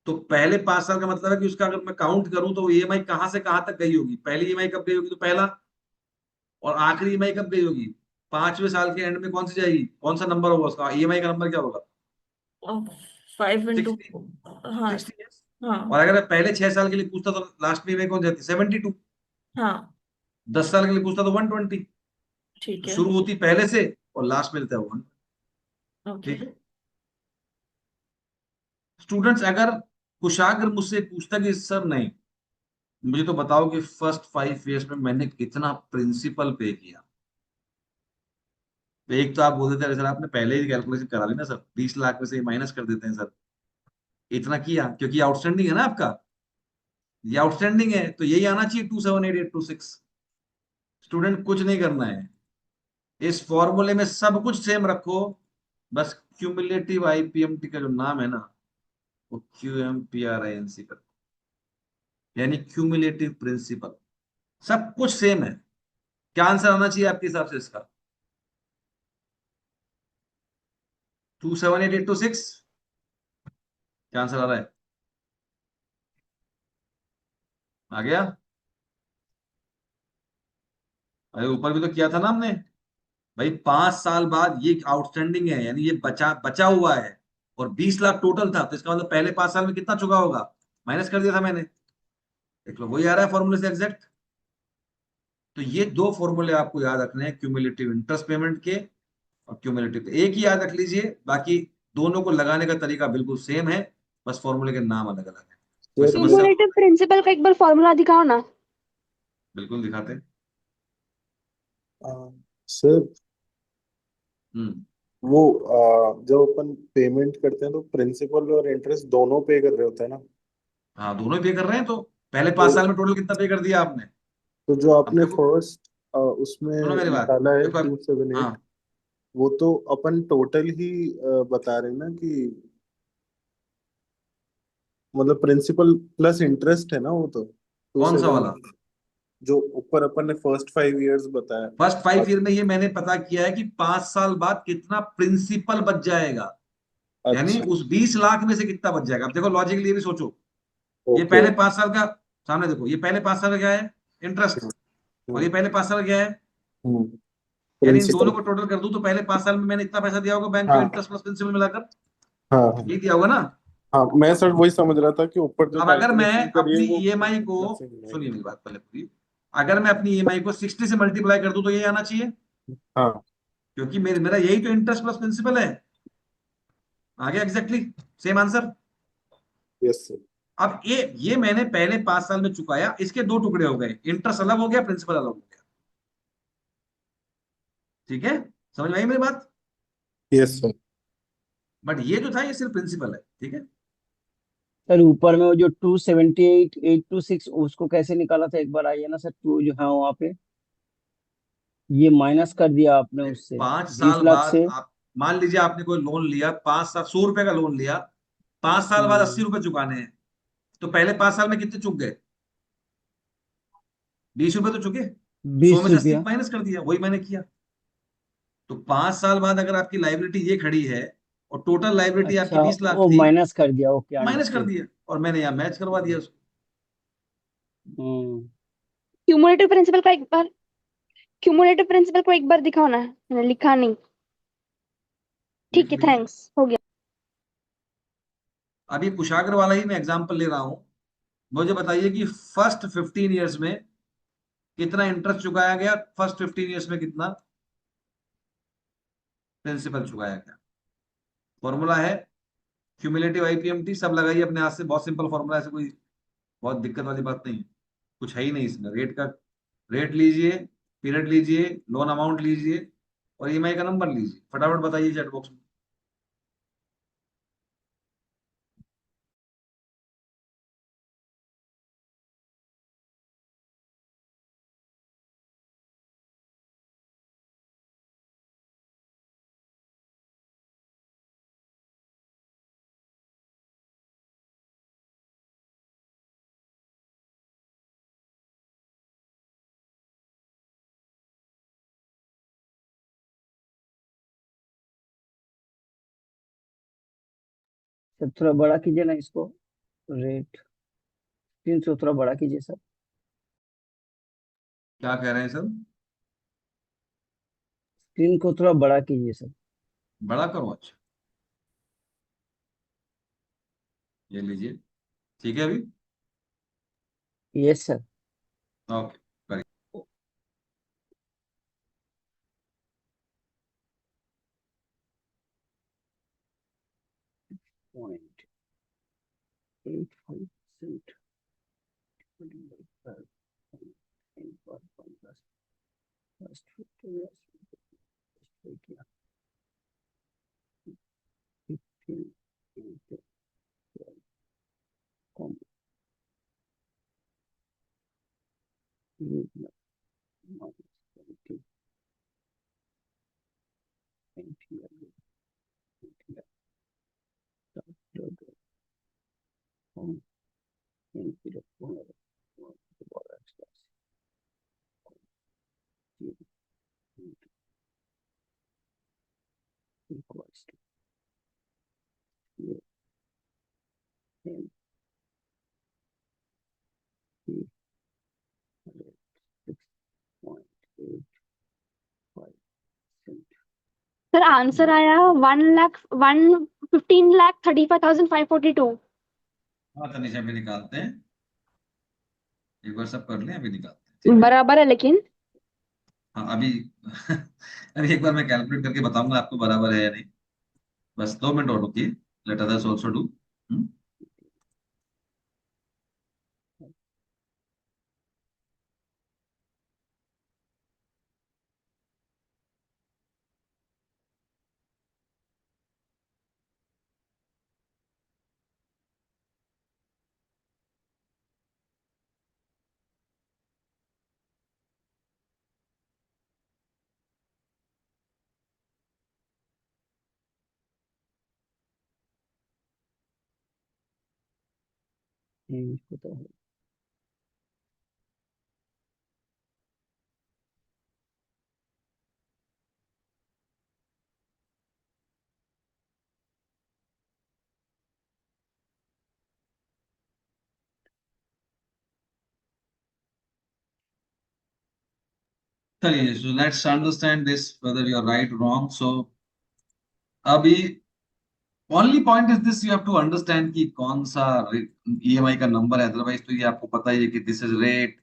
तो पहले 5 साल का मतलब है कि उसका अगर मैं काउंट करूं तो ईएमआई कहां से कहां तक गई होगी। पहली ईएमआई कब गई होगी, तो पहला। और आखिरी ईएमआई कब गई होगी? 5वें साल के एंड में कौन सी जाएगी, कौन सा नंबर होगा उसका, ईएमआई का नंबर क्या होगा? 5 इंटू। 60। हाँ। 60 yes। और हाँ। अगर मैं पहले 6 साल के लिए पूछता तो लास्ट में ईएमआई कौन जाती? 72। हाँ। 10 साल के लिए पूछता तो 120। ठीक तो है। शुरू होती पहले से और लास्ट में रहता है 1। ओके। ठीक है। स्टूडेंट्स, अगर कुशागर मुझसे पूछता कि सर नहीं, मुझे तो बताओ कि फर्स्ट 5 years में मैंने कितना प्रिंसिपल पे किया, तो एक तो आप बोल देते हैं सर आपने पहले ही कैलकुलेशन करा ली ना सर, 20 लाख में से माइनस कर देते हैं सर। इतना किया क्योंकि आउटस्टैंडिंग है ना आपका, ये आउटस्टैंडिंग है, तो यही आना चाहिए 278,826। स्टूडेंट कुछ नहीं करना है, इस फॉर्मूले में सब कुछ सेम रखो। बस क्यूमुलेटिव आईपीएमटी का जो नाम है ना, वो QMPRINC कर, यानी क्यूमुलेटिव प्रिंसिपल। सब कुछ सेम है। क्या आंसर आना चाहिए आपके हिसाब से इसका? 278,826। क्या आंसर आ रहा है? आ गया? अरे ऊपर भी तो किया था ना हमने। भाई 5 साल बाद ये आउटस्टैंडिंग है, यानी ये बचा बचा हुआ है, और 20 लाख टोटल था, तो इसका मतलब पहले 5 साल में कितना चुका होगा, माइनस कर दिया था मैंने, देख लो वही आ रहा है फॉर्मूले से एग्जैक्ट। तो ये दो फॉर्मूले आपको याद रखने हैं, क्यूमुलेटिव इंटरेस्ट पेमेंट के और क्यूमुलेटिव, एक ही याद रख लीजिए, बाकी दोनों को लगाने का तरीका बिल्कुल सेम है, बस फॉर्मूले के नाम अलग अलग है। कोई सर समस्या? क्यूमुलेटिव प्रिंसिपल का एक बार फॉर्मूला दिखाओ ना। बिल्कुल दिखाते हैं। सर हम्म। वो जब अपन पेमेंट करते हैं तो प्रिंसिपल और इंटरेस्ट दोनों पे कर रहे होते हैं ना। हाँ दोनों पे कर रहे हैं, तो पहले तो 5 साल में टोटल कितना पे कर दिया आपने? तो जो अब आपने देखो, फर्स्ट उसमें सुनो मेरी बात, निकाला है देखो अब, 278, हाँ, वो तो अपन टोटल ही बता रहे हैं ना कि मतलब प्रिंसिपल प्लस इंटरेस्ट है ना वो तो टू कौन सा सेवन वाला? जो ऊपर अपन ने फर्स्ट 5 इयर्स बताया। फर्स्ट 5 ईयर अब में ये मैंने पता किया है कि 5 साल बाद कितना प्रिंसिपल बच जाएगा, यानी अच्छा। उस 20 लाख में से कितना बच जाएगा। अब देखो लॉजिकली ये भी सोचो, ये ओके पहले ओके। 5 साल का, सामने देखो, ये पहले 5 साल का क्या है, इंटरेस्ट, और ये पहले 5 साल का क्या है, यानी इन दोनों प्रिंसिपल। को टोटल कर दूं तो पहले 5 साल में मैंने इतना पैसा दिया होगा बैंक को, हाँ इंटरेस्ट प्लस प्रिंसिपल मिलाकर, हाँ हाँ यही दिया होगा ना। हाँ, मैं सर वही समझ रहा था कि ऊपर जो अब अगर मैं कैलकुलेशन करिए अपनी वो ईएमआई को, प्लस से सुनिए मिलाएंगे। मेरी बात पहले पूरी, अगर मैं अपनी ईएमआई को 60 से मल्टीप्लाई कर दूं तो ये आना चाहिए, हाँ। क्योंकि मेरे मेरा यही तो इंटरेस्ट प्लस प्रिंसिपल है। आ गया exactly same answer. Yes sir. अब ये मैंने पहले 5 साल में चुकाया, इसके दो टुकड़े हो गए, इंटरेस्ट अलग हो गया, प्रिंसिपल अलग हो गया। ठीक है, समझ में आई मेरी बात? Yes sir. बट ये जो था ये सिर्फ प्रिंसिपल है, ठीक है। सर ऊपर में वो जो 278,826 उसको कैसे निकाला था, एक बार आइए ना सर, टू जो है वहाँ पे, ये माइनस कर दिया आपने अरे उससे, पांच बीस साल लाख बाद से। आप मान लीजिए आपने कोई लोन लिया, 5 साल 100 रुपए का लोन लिया, 5 साल बाद 80 रुपए चुकाने हैं, तो पहले 5 साल में कितने चुक गए, 20 रुपए तो चुके, 100 बीस में से 80 रुपया माइनस कर दिया, वही मैंने किया। तो 5 साल बाद अगर आपकी लाइबिलिटी ये खड़ी है और टोटल लाइबिलिटी आपकी अच्छा, 20 लाख वो थी, माइनस कर दिया, ओके माइनस कर अंडरस्टूड। दिया, और मैंने यहाँ मैच करवा दिया उसको। हम्म। क्यूमुलेटिव प्रिंसिपल का एक बार, क्यूमुलेटिव प्रिंसिपल को एक बार दिखाओ ना, मैंने लिखा नहीं। लिख ठीक है, लीजिए। थैंक्स, हो गया। अभी कुशाग्र वाला ही मैं एग्जांपल ले रहा हूं, मुझे बताइए कि फर्स्ट 15 ईयर्स में कितना इंटरेस्ट चुकाया गया, फर्स्ट 15 ईयर्स में कितना प्रिंसिपल चुकाया गया। फॉर्मूला है क्यूमुलेटिव आईपीएमटी, सब लगाइए अपने हाथ से, बहुत सिंपल फॉर्मूला है, ऐसे कोई बहुत दिक्कत वाली बात नहीं है, कुछ है ही नहीं इसमें। रेट का रेट लीजिए, पीरियड लीजिए, लोन अमाउंट लीजिए, और ईएमआई का नंबर लीजिए, फटाफट बताइए चैट बॉक्स में। सर थोड़ा बड़ा कीजिए ना इसको, रेट 300 थोड़ा बड़ा कीजिए सर। क्या कह रहे हैं सर? स्क्रीन को थोड़ा बड़ा कीजिए सर। बड़ा करो, अच्छा, ये लीजिए, ठीक है अभी। Yes sir. ओके, करिए। पॉइंट 85%। सर आंसर आया 1,15,35,542। हाँ तनिषा, अभी निकालते हैं, एक बार सब कर लें, अभी निकालते हैं, ठीक है। बराबर है लेकिन। हाँ अभी अभी एक बार मैं कैलकुलेट करके बताऊंगा आपको बराबर है या नहीं। बस 2 मिनट और रुकिए, लेट अदर्स ऑल्सो डू। इसको तो है। चलिए, so let's understand this whether you are right or wrong. So अभी only point is this, you have to understand कि कौन सा ईएमआई का नंबर है, अदरवाइज तो ये आपको पता ही है कि दिस इज रेट,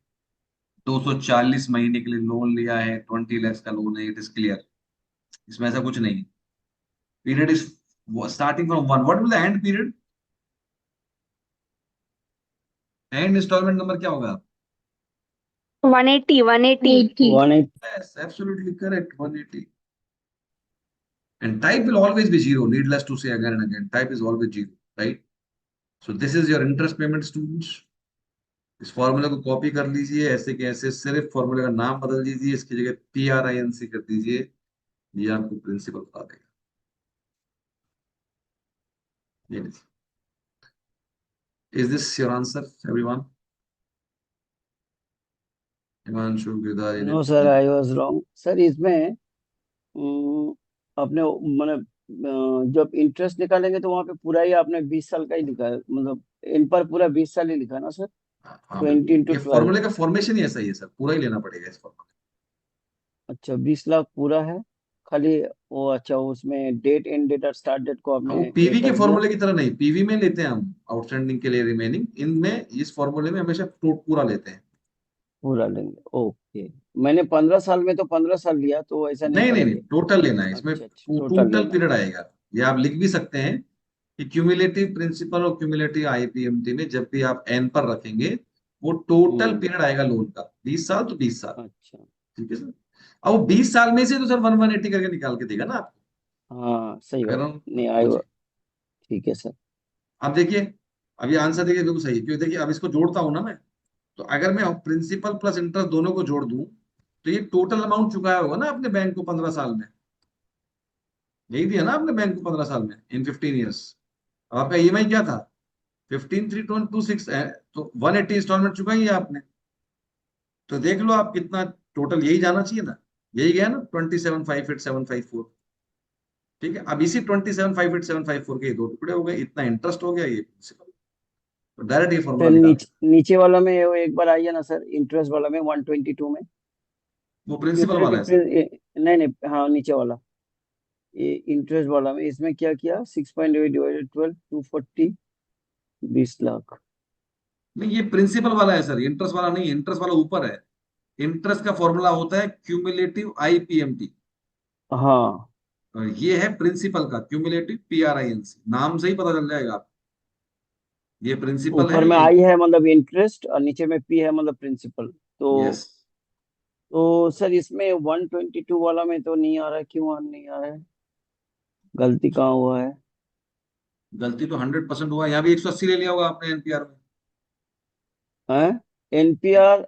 240 महीने के लिए लोन लिया है, 20 lakhs का लोन है, इट इज क्लियर। इसमें ऐसा कुछ नहीं है। Period is starting from one, what will the end period, end instalment number क्या होगा? 180 180। Yes absolutely correct, 180। And type will always be zero, needless to say again and again, type is always zero, right? So this is your interest payment, students। इस फॉर्मूले को कॉपी कर लीजिए, ऐसे के ऐसे, सिर्फ फॉर्मूले का नाम बदल दीजिए, इसकी जगह PRINC कर दीजिए, ये आपको प्रिंसिपल बता देगा। ये is this your answer everyone? Himanshu, Girdhari, no sir, I was wrong sir. इसमें आपने जब इंटरेस्ट निकालेंगे तो वहां पे पूरा ही आपने 20 साल का ही लिखा है, मतलब इन पर पूरा 20 साल ही लिखा है ना सर? हाँ 20 बिल्कुल, इंटू ये 12। फॉर्मूले का फॉर्मेशन ही ऐसा ही है सर, पूरा ही लेना पड़ेगा इस फॉर्मूले। अच्छा, 20 लाख पूरा है। खाली वो, अच्छा, उसमें डेट, एंड डेट और स्टार्ट डेट को हाँ, वो आपने ये पीवी के कर दिया। फॉर्मूले की तरह नहीं, पीवी में लेते हैं हम आउटस्टैंडिंग के लिए रिमेनिंग, इनमें इस फॉर्मूले में हमेशा पूरा लेते हैं। पूरा लेंगे, ओके। मैंने 15 साल में तो 15 साल लिया, तो ऐसा नहीं नहीं नहीं नहीं, करेंगे। टोटल लेना है इसमें, अच्छा अच्छा, टोटल टोटल लेना है। पीरियड आएगा। ये आप लिख भी सकते हैं कि क्यूमुलेटिव प्रिंसिपल और क्यूमुलेटिव आईपीएमटी में जब भी आप एन पर रखेंगे, वो टोटल हम्म। पीरियड आएगा लोन का, 20 साल तो 20 साल। अच्छा। ठीक है सर। अब वो 20 साल में से तो सर 180 करके निकाल के देगा ना आपको, हाँ, सही अगर बात। हम नहीं वो आई। चीज। ठीक है सर। अब देखिए, अब ये आंसर देखिए बिल्कुल सही है, क्योंकि देखिए अब इसको जोड़ता हूं ना मैं, तो अगर मैं प्रिंसिपल प्लस इंटरेस्ट दोनों को जोड़ दूं, तो ये टोटल अमाउंट चुकाया होगा ना आपने बैंक को 15 साल में, यही दिया ना आपने बैंक को 15 साल में, इन 15 years। अब आपका ईएमआई क्या था? 15,326 है, तो 180 इंस्टॉलमेंट चुकाई है आपने। तो देख लो आप कितना टोटल, यही जाना चाहिए ना, यही गया ना 27,58,754। ठीक है, अब इसी 27,58,754 के ये दो टुकड़े हो गए, इतना इंटरेस्ट हो गया, ये प्रिंसिपल। तो डायरेक्ट ये तो फॉर्मूला निकाल सकते नीचे वाला में वो एक बार आइए ना सर, इंटरेस्ट वाला में 122 में। हैं। वो प्रिंसिपल वाला क्यूमुलेटिव है सर। नहीं नहीं, हाँ, नीचे वाला, ये इंटरेस्ट वाला में इसमें क्या किया? 6.8 डिवाइडेड 12, 240, 20 लाख। नहीं, ये प्रिंसिपल वाला है सर, इंटरेस्ट वाला नहीं है, इंटरेस्ट वाला ऊपर है। इंटरेस्ट का फॉर्मूला होता है क्यूमुलेटिव आईपीएमटी, हाँ, और ये है प्रिंसिपल का क्यूमुलेटिव पीआरआईएनसी, नाम से ही पता चल जाएगा आपको, ये प्रिंसिपल है ऊपर में ये। आई है मतलब इंटरेस्ट, और नीचे में पी है मतलब प्रिंसिपल। यस। तो सर इसमें 122 वाला में तो नहीं आ रहा है, क्यों नहीं आ रहा है? गलती कहाँ हुआ है? गलती तो 100% हुआ, यहाँ भी 180 ले लिया होगा आपने एनपीआर में। हैं? एनपीआर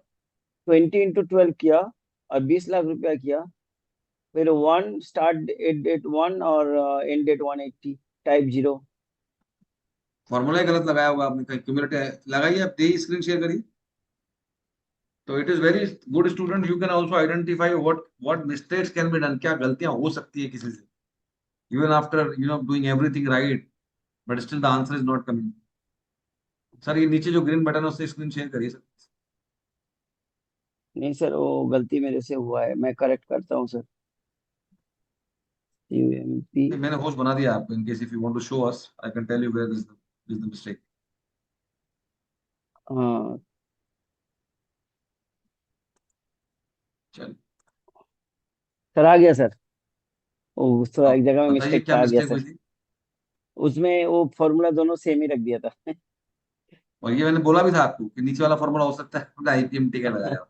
20 इंटू 12 किया, और 20 लाख रुपया किया। फिर वन स्टार्ट डेट वन, और end date 180, type zero. Formula ही गलत लगाया होगा आपने, कहीं क्यूमुलेटिव लगाइए, आप दे स्क्रीन शेयर करिए। तो it is very good student, you can also identify what mistakes can be done, क्या गलतियां हो सकती है किसी से, even after doing everything right, but still the answer is not coming. Sir ये नीचे जो ग्रीन बटन है उससे स्क्रीन शेयर करिए सर। नहीं सर, वो गलती मेरे से हुआ है, मैं करेक्ट करता हूँ सर। CMP। नहीं, मैंने होस्ट बना दिया आपको, in case if you want to show us I can tell you where is the mistake. हाँ चल सर, आ गया सर। उस तो अब एक जगह में बताइए मिस्टेक क्या था, आ गया मिस्टेक सर। हुई थी। उसमें वो फॉर्मूला दोनों सेम ही रख दिया था। और ये मैंने बोला भी था आपको कि नीचे वाला फॉर्मूला हो सकता है आईपीएमटी का लगाया हो।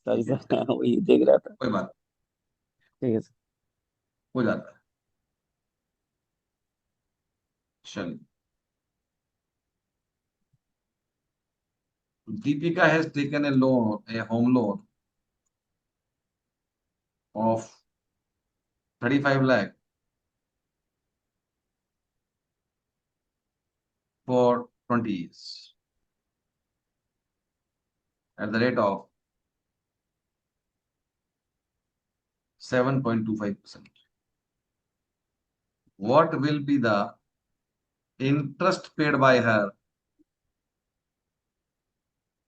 सॉरी ठीक है, सर, वही देख रहा था। कोई बात, ठीक है सर। हो जाता है। चलिए, Deepika has taken a loan, A home loan of 35 lakh for 20 years at the rate of 7.25%. What will be the interest paid by her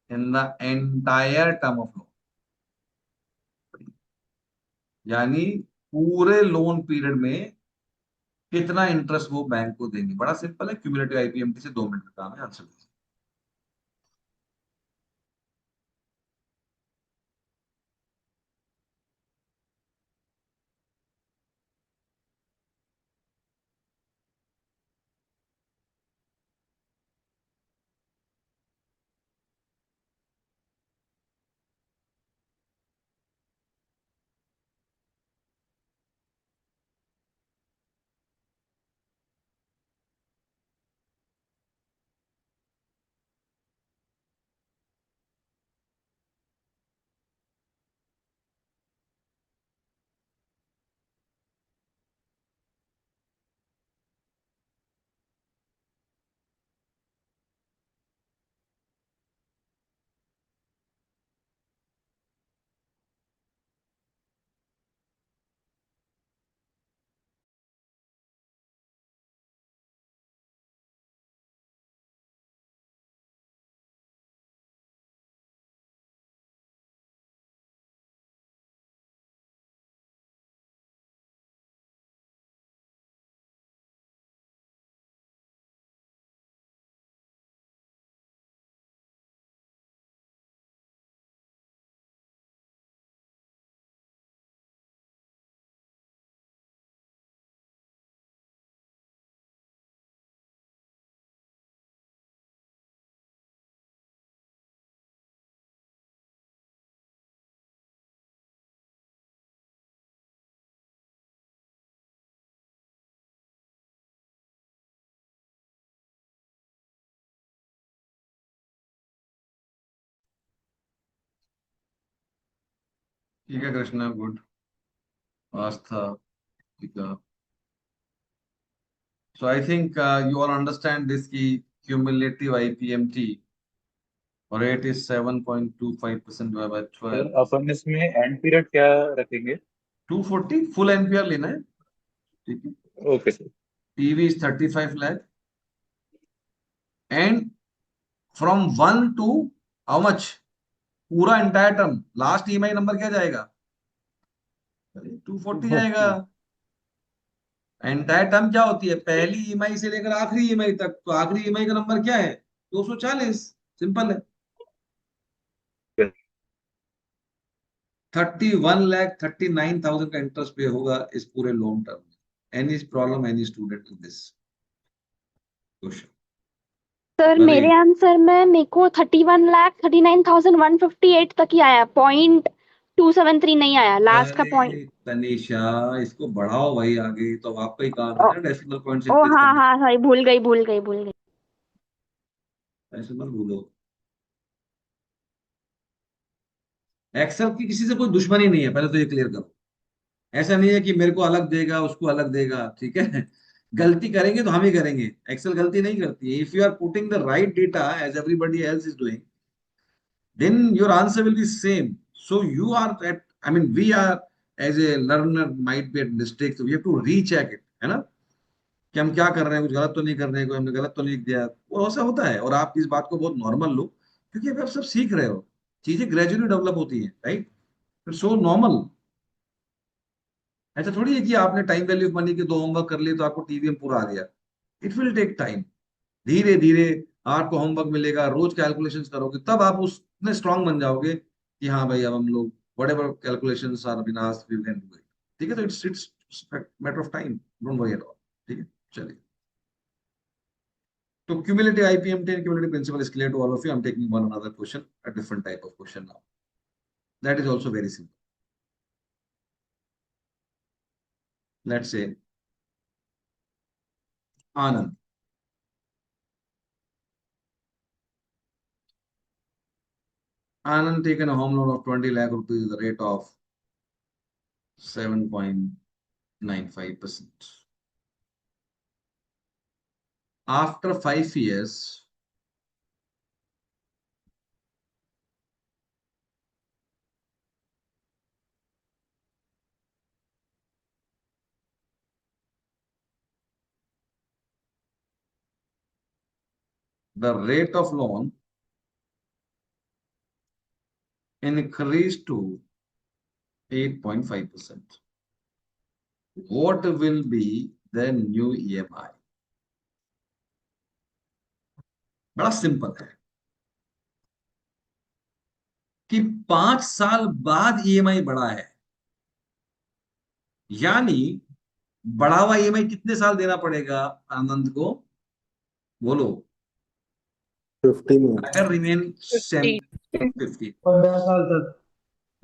in the entire term of loan? यानी पूरे लोन पीरियड में कितना इंटरेस्ट वो बैंक को देंगे। बड़ा सिंपल है, क्यूमुलेटिव आईपीएमटी से 2 मिनट का काम है, आंसर दीजिए। ठीक है कृष्णा, गुड। आस्था, ठीक है। So I think you all understand this की cumulative IPMT rate is 7.25% divided by sir 12। अपन इसमें एंड पीरियड क्या रखेंगे? 240 फुल एनपीआर लेना है, ठीक है। Okay sir. TV is 35 lakh and from 1 to how much, पूरा entire term, last EMI number क्या जाएगा, 240 जाएगा। 240। एंटायर टर्म क्या होती है, पहली ईएमआई से लेकर आखिरी ईएमआई तक, तो आखिरी ईएमआई का नंबर क्या है, 240। सिंपल है। 31,39,000 का इंटरेस्ट पे होगा इस पूरे लॉन्ग टर्म में। Any problem any student in this question? Sir मेरे बताइए। आंसर में मेरे को 31,39,158 तक ही आया, 0.273 नहीं आया, लास्ट का पॉइंट। अरे तनीषा, इसको बढ़ाओ भाई आगे, तो अब आपका ही काम है ओ, ना डेसिमल पॉइंट से ओ इंक्रीज हाँ करना। हाँ सॉरी, भूल गई। ऐसे मत भूलो। एक्सेल की किसी से कोई दुश्मनी नहीं है, पहले तो ये क्लियर करो। ऐसा नहीं है कि मेरे को अलग देगा उसको अलग देगा, ठीक है। गलती करेंगे तो हम ही करेंगे, एक्सेल गलती नहीं करती है। If you are putting the right data as everybody else is doing, then your answer will be same. So you are at, I mean, we are as a learner might be at mistake, so we have to recheck it, है ना, कि हम क्या कर रहे हैं, कुछ गलत तो नहीं कर रहे हैं, कोई हमने गलत तो नहीं लिख दिया। वो ऐसा होता है, और आप इस बात को बहुत नॉर्मल लो, क्योंकि अभी आप सब सीख रहे हो, चीजें ग्रेजुअली डेवलप होती हैं, राइट। सो नॉर्मल, ऐसा थोड़ी है कि आपने टाइम वैल्यू ऑफ मनी के 2 होमवर्क कर लिए तो आपको टीवीएम पूरा आ गया। It will take time. धीरे धीरे आपको होमवर्क मिलेगा, रोज कैलकुलेशंस करोगे, तब आप उसमें स्ट्रांग बन जाओगे कि हाँ भाई अब हम लोग whatever calculations are been asked we can do it. ठीक है, तो it's matter of time, don't worry at all. ठीक है, चलिए। तो cumulative IPMT and cumulative principal is clear to all of you. I'm taking one another question, a different type of question now. That is also very simple. Let's say Anand. Anand taken a home loan of 20 lakh rupees at the rate of 7.95%. After 5 years, the rate of loan increased to 8.5%. What will be the new EMI? बड़ा सिंपल है कि 5 साल बाद ईएमआई बढ़ा है, यानी बढ़ा हुआ ईएमआई कितने साल देना पड़ेगा आनंद को? बोलो। 15 में। अगर रिमेन सेम 50। 50। 15 साल तक।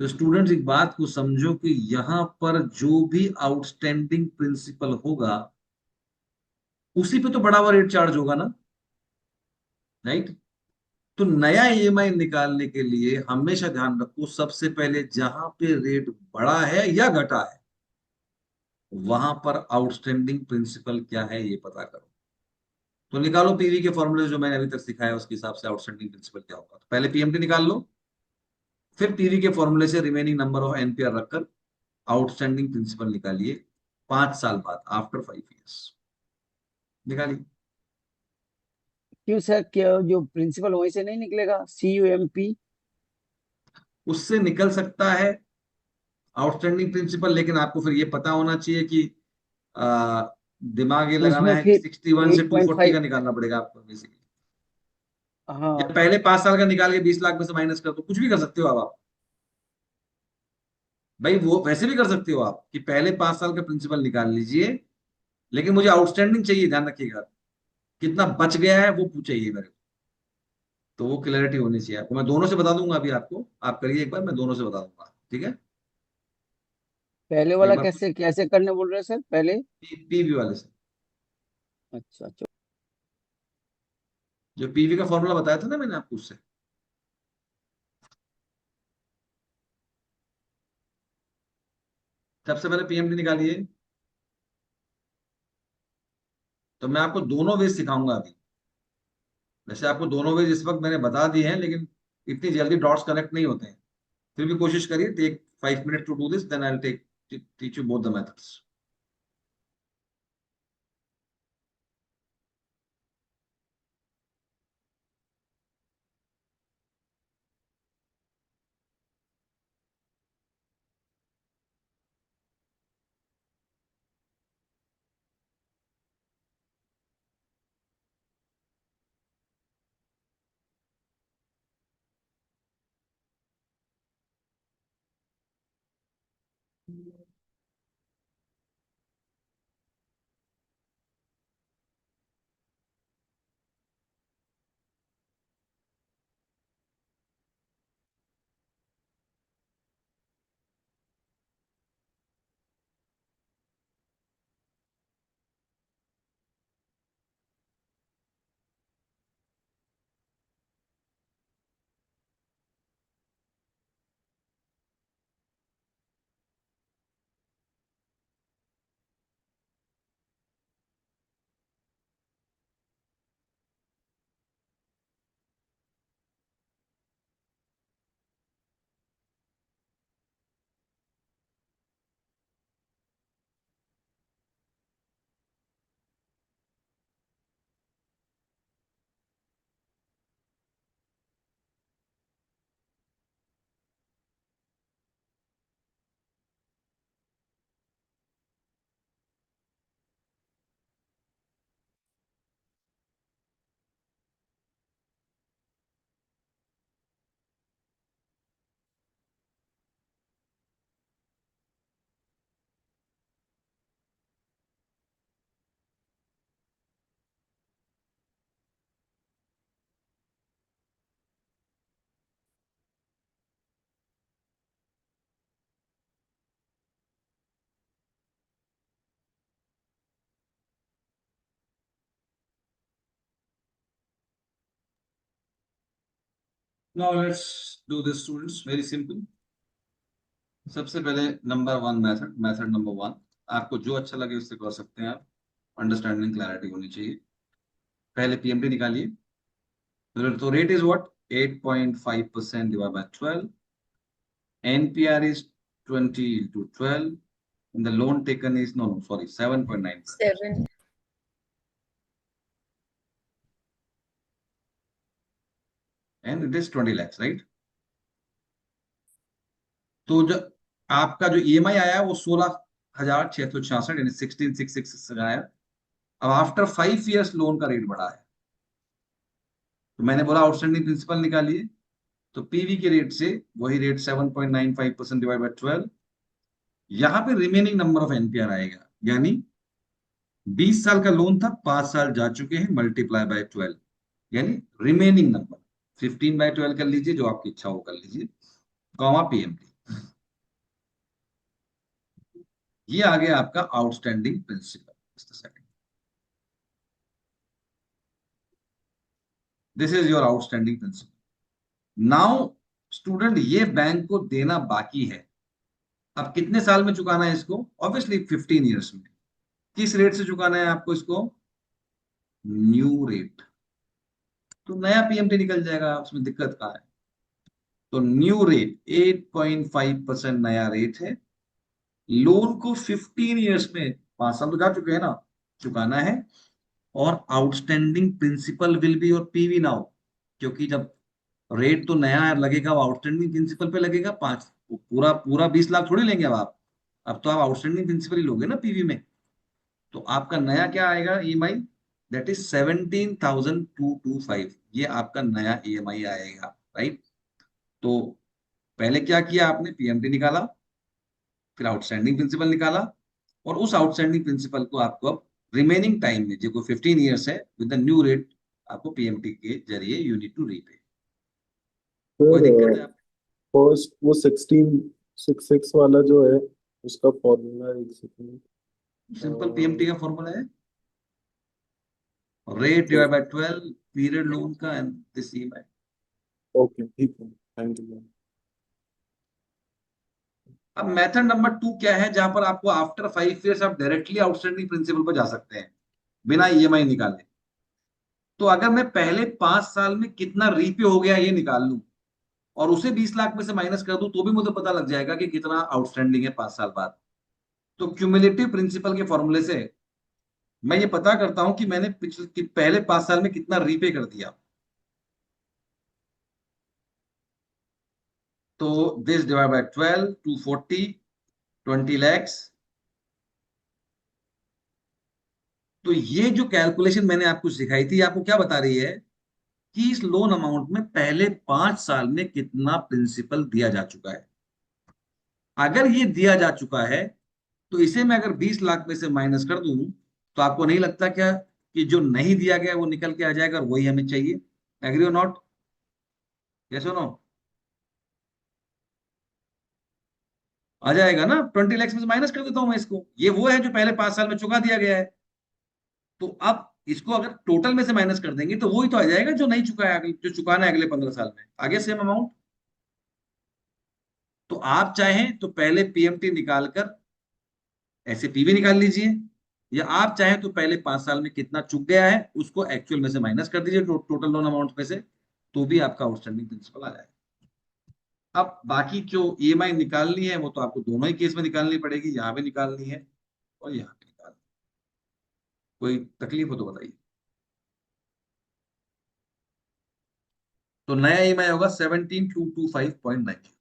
तो स्टूडेंट्स एक बात को समझो कि यहां पर जो भी आउटस्टैंडिंग प्रिंसिपल होगा उसी पे तो बढ़ा हुआ रेट चार्ज होगा ना, राइट? तो नया ईएमआई निकालने के लिए हमेशा ध्यान रखो, सबसे पहले जहां पे रेट बढ़ा है या घटा है वहां पर आउटस्टैंडिंग प्रिंसिपल क्या है ये पता करो। तो निकालो पीवी के फॉर्मूले जो मैंने अभी तक सिखाया उसके हिसाब से आउटस्टैंडिंग प्रिंसिपल क्या होगा। तो पहले पीएमटी निकाल लो, फिर पीवी के फॉर्मूले से रिमेनिंग नंबर ऑफ एनपीआर रखकर आउटस्टैंडिंग प्रिंसिपल निकालिए 5 साल बाद, आफ्टर 5 इयर्स। निकालिए। क्यों सर, क्या जो प्रिंसिपल वहीं से नहीं निकलेगा? CUMP। उससे निकल सकता है आउटस्टैंडिंग प्रिंसिपल, लेकिन आपको फिर ये पता होना चाहिए कि आ, दिमाग ये तो लगाना उसमें है कि फिर 61 से एट पॉइंट 240 का फाइव निकालना पड़ेगा आपको बेसिकली। या हाँ। पहले 5 साल का निकाल के 20 लाख में से माइनस कर दो, कुछ भी कर सकते हो आप। भाई वो वैसे भी कर सकते हो आप कि पहले 5 साल का प्रिंसिपल निकाल लीजिए, लेकिन मुझे आउटस्टैंडिंग चाहिए, ध्यान रखिएगा कितना बच गया है वो चाहिए मेरे को। तो वो क्लैरिटी होनी चाहिए आपको। मैं दोनों से बता दूंगा अभी आपको, आप करिए एक बार, मैं दोनों से बता दूंगा। ठीक है, पहले तो एक वाला बार कैसे कैसे करने बोल रहे हैं सर, पहले? पीवी वाले से, अच्छा अच्छा। जो पीवी का फॉर्मूला बताया था ना मैंने आपको, उससे सबसे पहले पीएमटी निकालिए। तो मैं आपको दोनों वेज सिखाऊंगा अभी। वैसे आपको दोनों वेज इस वक्त मैंने बता दिए हैं, लेकिन इतनी जल्दी डॉट्स कनेक्ट नहीं होते हैं। फिर भी कोशिश करिए, take 5 minute to do this, then I will take teach you both the methods. Now let's do this students, very simple. सबसे पहले number one method number one, आपको जो अच्छा लगे उससे कर सकते हैं आप, अंडरस्टैंडिंग क्लैरिटी होनी चाहिए। पहले पीएमटी निकालिए। तो rate is what, 8.5% divide by 12, NPR is 20 into 12, and the loan taken is, no, sorry, 7.9, 7. and it is 20 lakhs, right? तो जो आपका जो ईएमआई आया है वो 16,666 यानी 16,666 आया। अब आफ्टर 5 years लोन का रेट बढ़ा है, तो मैंने बोला आउटस्टैंडिंग प्रिंसिपल निकालिए। तो पीवी के रेट से वही रेट 7.95% डिवाइड बाय 12, यहाँ पे रिमेनिंग नंबर ऑफ एनपीआर आएगा, यानी 20 साल का लोन था, 5 साल जा चुके हैं, मल्टीप्लाई बाय 12, यानी रिमेनिंग नंबर 15/12 कर लीजिए, जो आपकी इच्छा हो कर लीजिए, कॉमा पीएमटी। ये आ गया आपका outstanding principal. This is your outstanding principal. Now student, ये बैंक को देना बाकी है। अब कितने साल में चुकाना है इसको? ऑब्वियसली 15 years में। किस रेट से चुकाना है आपको इसको? New rate. तो नया पीएमटी निकल जाएगा, उसमें दिक्कत कहाँ है? तो न्यू रेट 8.5% नया रेट है। लोन को 15 years में, 5 साल तो जा चुके हैं ना, चुकाना है। और आउटस्टैंडिंग प्रिंसिपल विल बी और पीवी नाउ, क्योंकि जब रेट तो नया लगेगा वो आउटस्टैंडिंग प्रिंसिपल पे लगेगा। पांच, पूरा पूरा 20 लाख थोड़ी लेंगे अब तो आप आउटस्टैंडिंग प्रिंसिपल ही लोगे ना पीवी में। तो आपका नया क्या आएगा ईएमआई? That is 17,225। ये आपका नया ईएमआई आएगा, राइट? तो पहले क्या किया आपने? पीएमटी निकाला, फिर आउटस्टैंडिंग प्रिंसिपल निकाला, और उस आउटस्टैंडिंग प्रिंसिपल को आपको अब रिमेनिंग टाइम में, जो 15 years है, विद द न्यू रेट आपको पीएमटी के जरिए यू नीड टू रीपे। कोई दिक्कत फिर है आप? फर्स्ट वो 1666 वाला जो है उसका फॉर्मूला एक सेकंड। सिंपल पीएमटी का फॉर्मूला है rate divide by 12 period loan का एंड दिस ईएमआई। ओके, ठीक है, थैंक यू। अब मेथड नंबर 2 क्या है, जहां पर आपको आफ्टर 5 years आप डायरेक्टली आउटस्टैंडिंग प्रिंसिपल पर जा सकते हैं बिना ईएमआई निकाले। तो अगर मैं पहले 5 साल में कितना रीपे हो गया ये निकाल लूं, और उसे 20 लाख में से माइनस कर दूं, तो भी मुझे पता लग जाएगा कि कितना आउटस्टैंडिंग है 5 साल बाद। तो क्यूमुलेटिव प्रिंसिपल के फॉर्मूले से मैं ये पता करता हूं कि मैंने पहले 5 साल में कितना रीपे कर दिया। तो दिस डिवाइड बाय 12, 240, 20 lakhs। तो ये जो कैलकुलेशन मैंने आपको सिखाई थी, आपको क्या बता रही है कि इस लोन अमाउंट में पहले 5 साल में कितना प्रिंसिपल दिया जा चुका है। अगर ये दिया जा चुका है, तो इसे मैं अगर 20 लाख में से माइनस कर दूं, तो आपको नहीं लगता क्या कि जो नहीं दिया गया वो निकल के आ जाएगा, और वही हमें चाहिए? एग्री और नॉट? यस और नो? आ जाएगा ना? 20 lakhs में से माइनस कर देता हूं मैं इसको, ये वो है जो पहले 5 साल में चुका दिया गया है। तो अब इसको अगर टोटल में से माइनस कर देंगे, तो वही तो आ जाएगा जो नहीं चुका है, जो चुकाना है अगले 15 साल में, आगे सेम अमाउंट। तो आप चाहें तो पहले पीएमटी निकालकर ऐसे पीवी निकाल लीजिए, या आप चाहें तो पहले 5 साल में कितना चुक गया है उसको एक्चुअल में से माइनस कर दीजिए टोटल लोन अमाउंट में से, तो भी आपका आउटस्टैंडिंग प्रिंसिपल आ जाएगा। अब बाकी जो ईएमआई निकालनी है वो तो आपको दोनों ही केस में निकालनी पड़ेगी, यहाँ भी निकालनी है और यहाँ भी निकालनी है। कोई तकलीफ हो तो बताइए। तो नया ईएमआई होगा 17,225.9।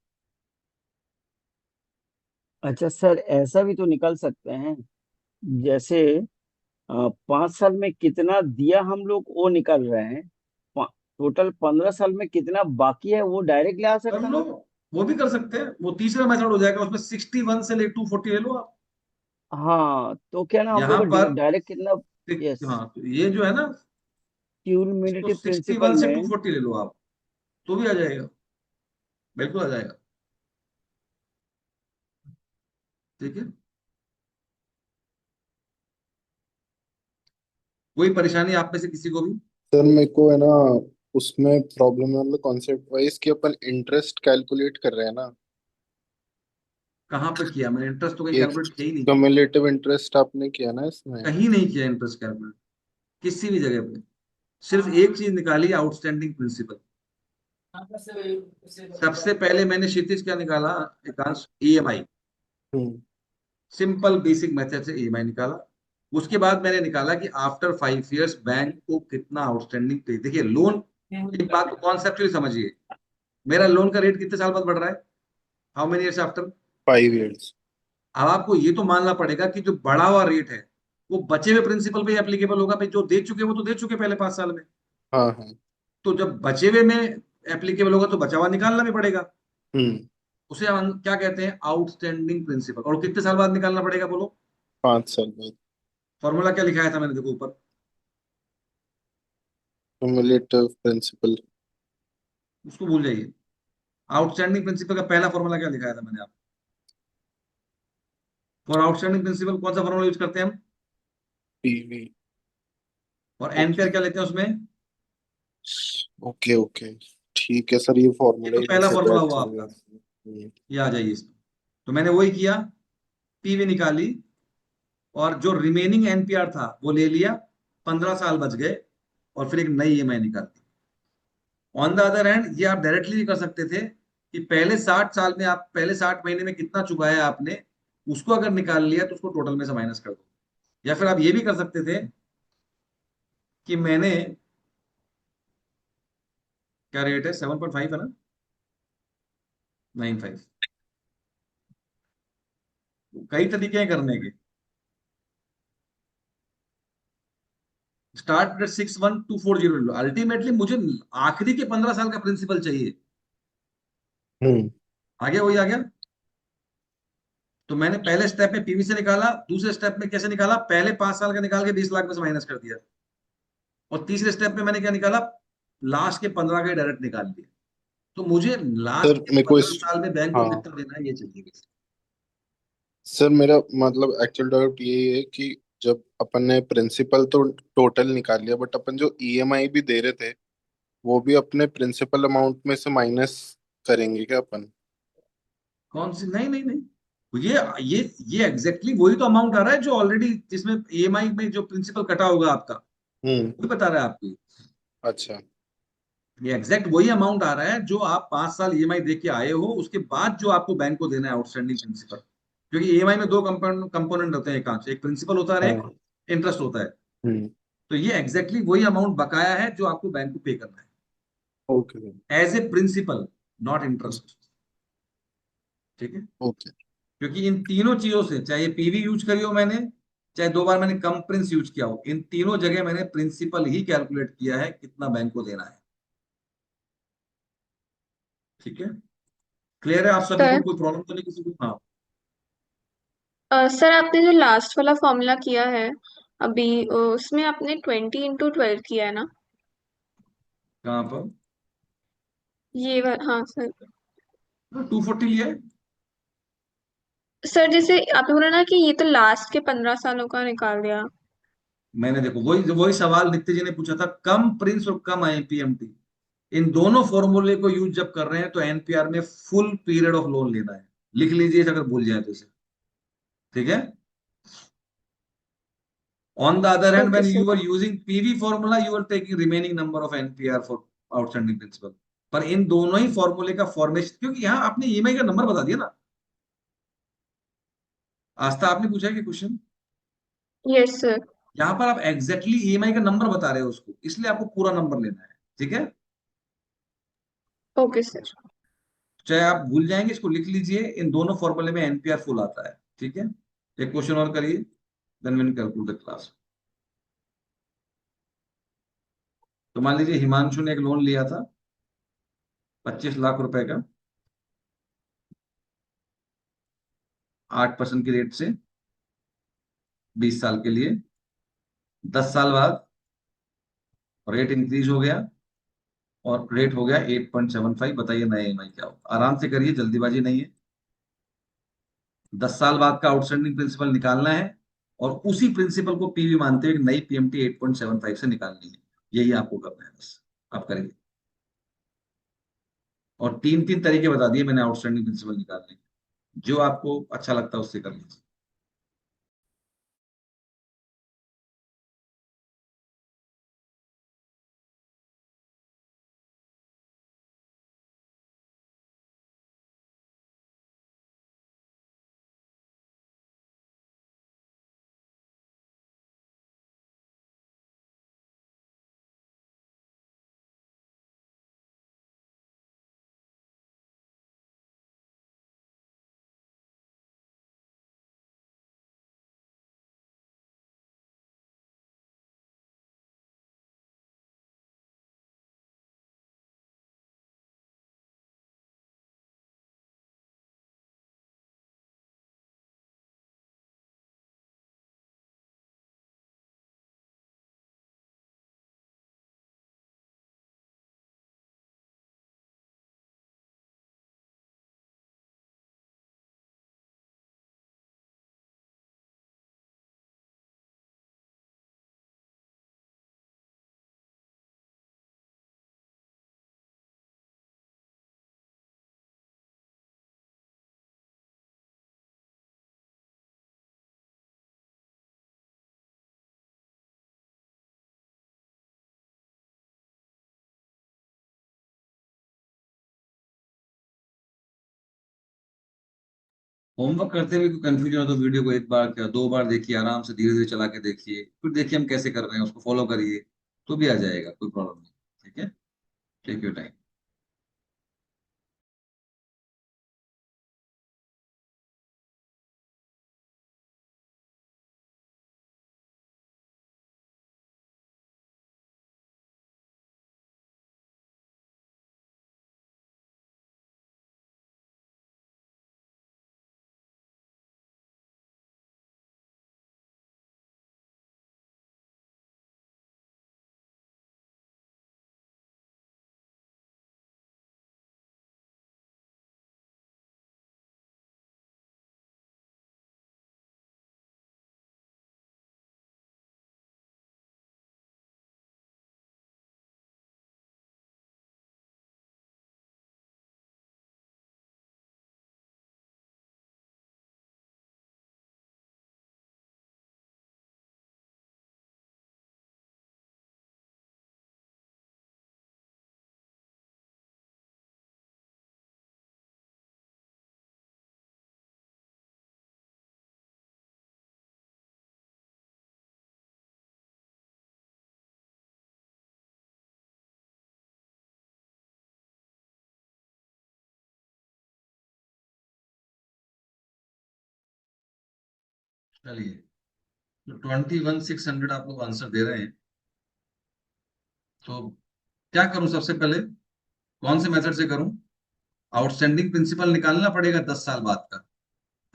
अच्छा सर, ऐसा भी तो निकल सकते हैं, जैसे 5 साल में कितना दिया हम लोग वो निकल रहे हैं, टोटल 15 साल में कितना बाकी है वो डायरेक्ट ले आ कर सकते लो, हैं। वो भी कर सकते हैं, वो तीसरा मेथड हो जाएगा, उसमें 61 से ले 240 ले लो आप। हाँ, तो क्या ना हम यहाँ लोग पर डायरेक्ट कितना। यस। हाँ, तो ये जो है ना, इसको क्यूमुलेटिव प्रिंसिपल 61 से में। 240 ले लो आप, तो भी आ जाएगा, बिल्कुल आ जाएगा। ठीक है, कोई परेशानी आप में से किसी को भी? सर मेरे को है ना उसमें प्रॉब्लम है मतलब कॉन्सेप्ट वाइज कि अपन इंटरेस्ट कैलकुलेट कर रहे हैं ना। कहाँ पे किया मैंने? इंटरेस्ट तो कहीं ये कैलकुलेट किया ही नहीं। कम्युलेटिव इंटरेस्ट आपने किया ना इसमें। कहीं नहीं किया इंटरेस्ट कैलकुलेट, किसी भी जगह पे। सिर्फ एक चीज निकाली, आउटस्टैंडिंग प्रिंसिपल। सबसे पहले मैंने क्षितिज क्या निकाला, एकांश ईएमआई। हम्म। सिंपल बेसिक मेथड से ईएमआई निकाला। उसके बाद मैंने निकाला कि आफ्टर 5 इयर्स बैंक को कितना आउटस्टैंडिंग पे। देखिए लोन, एक बात को कॉन्सेप्चुअली समझिए, मेरा लोन का रेट कितने साल बाद बढ़ रहा है? How many years after? 5 years। अब आपको ये तो मानना पड़ेगा कि जो बढ़ा हुआ रेट है वो बचे हुए प्रिंसिपल पे एप्लीकेबल होगा भाई। जो दे चुके वो तो दे चुके पहले 5 साल में। हाँ हाँ। तो जब बचे हुए में एप्लीकेबल होगा तो बचा हुआ निकालना भी पड़ेगा। हम्म। उसे हम क्या कहते हैं? Outstanding principal. और कितने साल बाद निकालना पड़ेगा बोलो? 5 साल बाद। फॉर्मूला क्या लिखाया था मैंने, देखो ऊपर। Cumulative principal. उसको भूल जाइए। आउटस्टैंडिंग प्रिंसिपल का पहला फॉर्मूला क्या लिखाया था मैंने आप? फॉर आउटस्टैंडिंग प्रिंसिपल कौन सा फॉर्मूला यूज करते हैं हम? पीवी। और ओके एनपीआर क्या लेते हैं उसमें? Okay okay. ठीक है सर, ये ये फॉर्मूला तो ही नहीं पहला पता फॉर्मूला हुआ एक्चुअली। आपका। ये आ जाइए इसमें। तो मैंने वही किया, पीवी निकाली, और जो रिमेनिंग एनपीआर था वो ले लिया। 15 साल बच गए, और फिर एक नई ईएमआई निकाल दी। ऑन द अदर हैंड ये आप डायरेक्टली भी कर सकते थे कि पहले 60 साल में आप पहले 60 महीने में कितना चुकाया आपने, उसको अगर निकाल लिया तो उसको टोटल में से माइनस कर दो। या फिर आप ये भी कर सकते थे कि मैंने, क्या रेट है? 7.5 है ना? 9.5। कई तरीके हैं करने के। Start at 61240। अल्टीमेटली मुझे आखिरी के 15 साल का प्रिंसिपल चाहिए। हम्म। आ गया? वही आ गया। तो मैंने पहले स्टेप में पीवी से निकाला, दूसरे स्टेप में कैसे निकाला? पहले 5 साल का निकाल के 20 लाख में से माइनस कर दिया। और तीसरे स्टेप में मैंने क्या निकाला? लास्ट के 15 के डायरेक्ट निकाल दिए। तो मुझे लास्ट सर के मेरे को इस 15 साल में बैंक को हाँ कितना देना है ये चाहिए। सर, मेरा मतलब एक्चुअल डाउट ये है कि जब अपन ने प्रिंसिपल तो टोटल निकाल लिया, बट अपन जो ईएमआई भी दे रहे थे वो भी अपने प्रिंसिपल अमाउंट में से माइनस करेंगे क्या अपन? कौन सी? नहीं नहीं नहीं, ये एग्जैक्टली वही तो अमाउंट आ रहा है जो ऑलरेडी, जिसमें ईएमआई में जो प्रिंसिपल कटा होगा आपका, हम्म। वही बता रहा है आपको। अच्छा। ये एग्जैक्ट वही अमाउंट आ रहा है जो आप 5 साल ईएमआई दे के आए हो, उसके बाद जो आपको बैंक को देना है आउटस्टैंडिंग प्रिंसिपल। क्योंकि ईएमआई में दो कंपोनेंट होते हैं, एक प्रिंसिपल होता है, एक हाँ। इंटरेस्ट होता है। हम्म। तो ये एग्जैक्टली वही अमाउंट बकाया है जो आपको बैंक को पे करना ओके। है, as a principal, not interest. ठीक है? ओके। क्योंकि इन तीनों चीजों से, चाहे पीवी यूज करी हो मैंने, चाहे 2 बार मैंने कम प्रिंस यूज किया हो, इन तीनों जगह मैंने प्रिंसिपल ही कैलकुलेट किया है कितना बैंक को देना है। ठीक है? क्लियर है आप सभी को? सर, कोई प्रॉब्लम तो नहीं किसी को? हाँ। सर आपने जो लास्ट वाला फॉर्मूला किया है अभी, उसमें आपने 20 into 12 किया है ना? कहाँ पर? हाँ सर। 240 लिया है सर जैसे आपने बोला ना कि ये तो लास्ट के 15 सालों का निकाल दिया। मैंने। देखो वही वही सवाल नित्य जी ने पूछा था, कम प्रिंस और कम आईपीएमटी, इन दोनों फॉर्मूले को यूज जब कर रहे हैं तो एनपीआर में फुल पीरियड ऑफ लोन लेना है। लिख लीजिए अगर भूल जाए तो इसे। ठीक है? On the other hand, okay when sir. you are using PV formula, you are taking remaining number of NPR for outstanding principal। पर इन दोनों ही फॉर्मूले का फॉर्मेशन, क्योंकि यहाँ आपने ईएमआई का नंबर बता दिया ना। आस्था, आपने पूछा है कि क्वेश्चन? Yes sir. यहाँ पर आप एग्जैक्टली ईएमआई का नंबर बता रहे हो उसको, इसलिए आपको पूरा नंबर लेना है। ठीक है? Okay sir. चाहे आप भूल जाएंगे, इसको लिख लीजिए, इन दोनों फॉर्मूले में एनपीआर फुल आता है। ठीक है? एक क्वेश्चन और करिए, then will conclude the class. तो मान लीजिए हिमांशु ने एक लोन लिया था 25 लाख रुपए का, 8% की रेट से, 20 साल के लिए। 10 साल बाद रेट इंक्रीज हो गया और रेट हो गया 8.75। बताइए नया ईएमआई क्या हो? आराम से करिए, जल्दीबाजी नहीं है। 10 साल बाद का आउटस्टैंडिंग प्रिंसिपल निकालना है, और उसी प्रिंसिपल को पीवी मानते हुए एक नई पीएमटी 8.75 से निकालनी है। यही आपको करना है, बस आप करिए। और तीन तीन तरीके बता दिए मैंने आउटस्टैंडिंग प्रिंसिपल निकालने के। जो आपको अच्छा लगता है उससे कर लीजिए। होमवर्क करते हुए कोई कंफ्यूजन हो तो वीडियो को एक बार क्या 2 बार देखिए, आराम से धीरे धीरे चला के देखिए, फिर देखिए हम कैसे कर रहे हैं, उसको फॉलो करिए, तो भी आ जाएगा, कोई प्रॉब्लम नहीं। ठीक है, टेक योर टाइम। चलिए, तो 21,600 आप लोग आंसर दे रहे हैं, तो क्या करूं सबसे पहले, कौन से मेथड से करूं? आउटस्टैंडिंग प्रिंसिपल निकालना पड़ेगा 10 साल बाद का।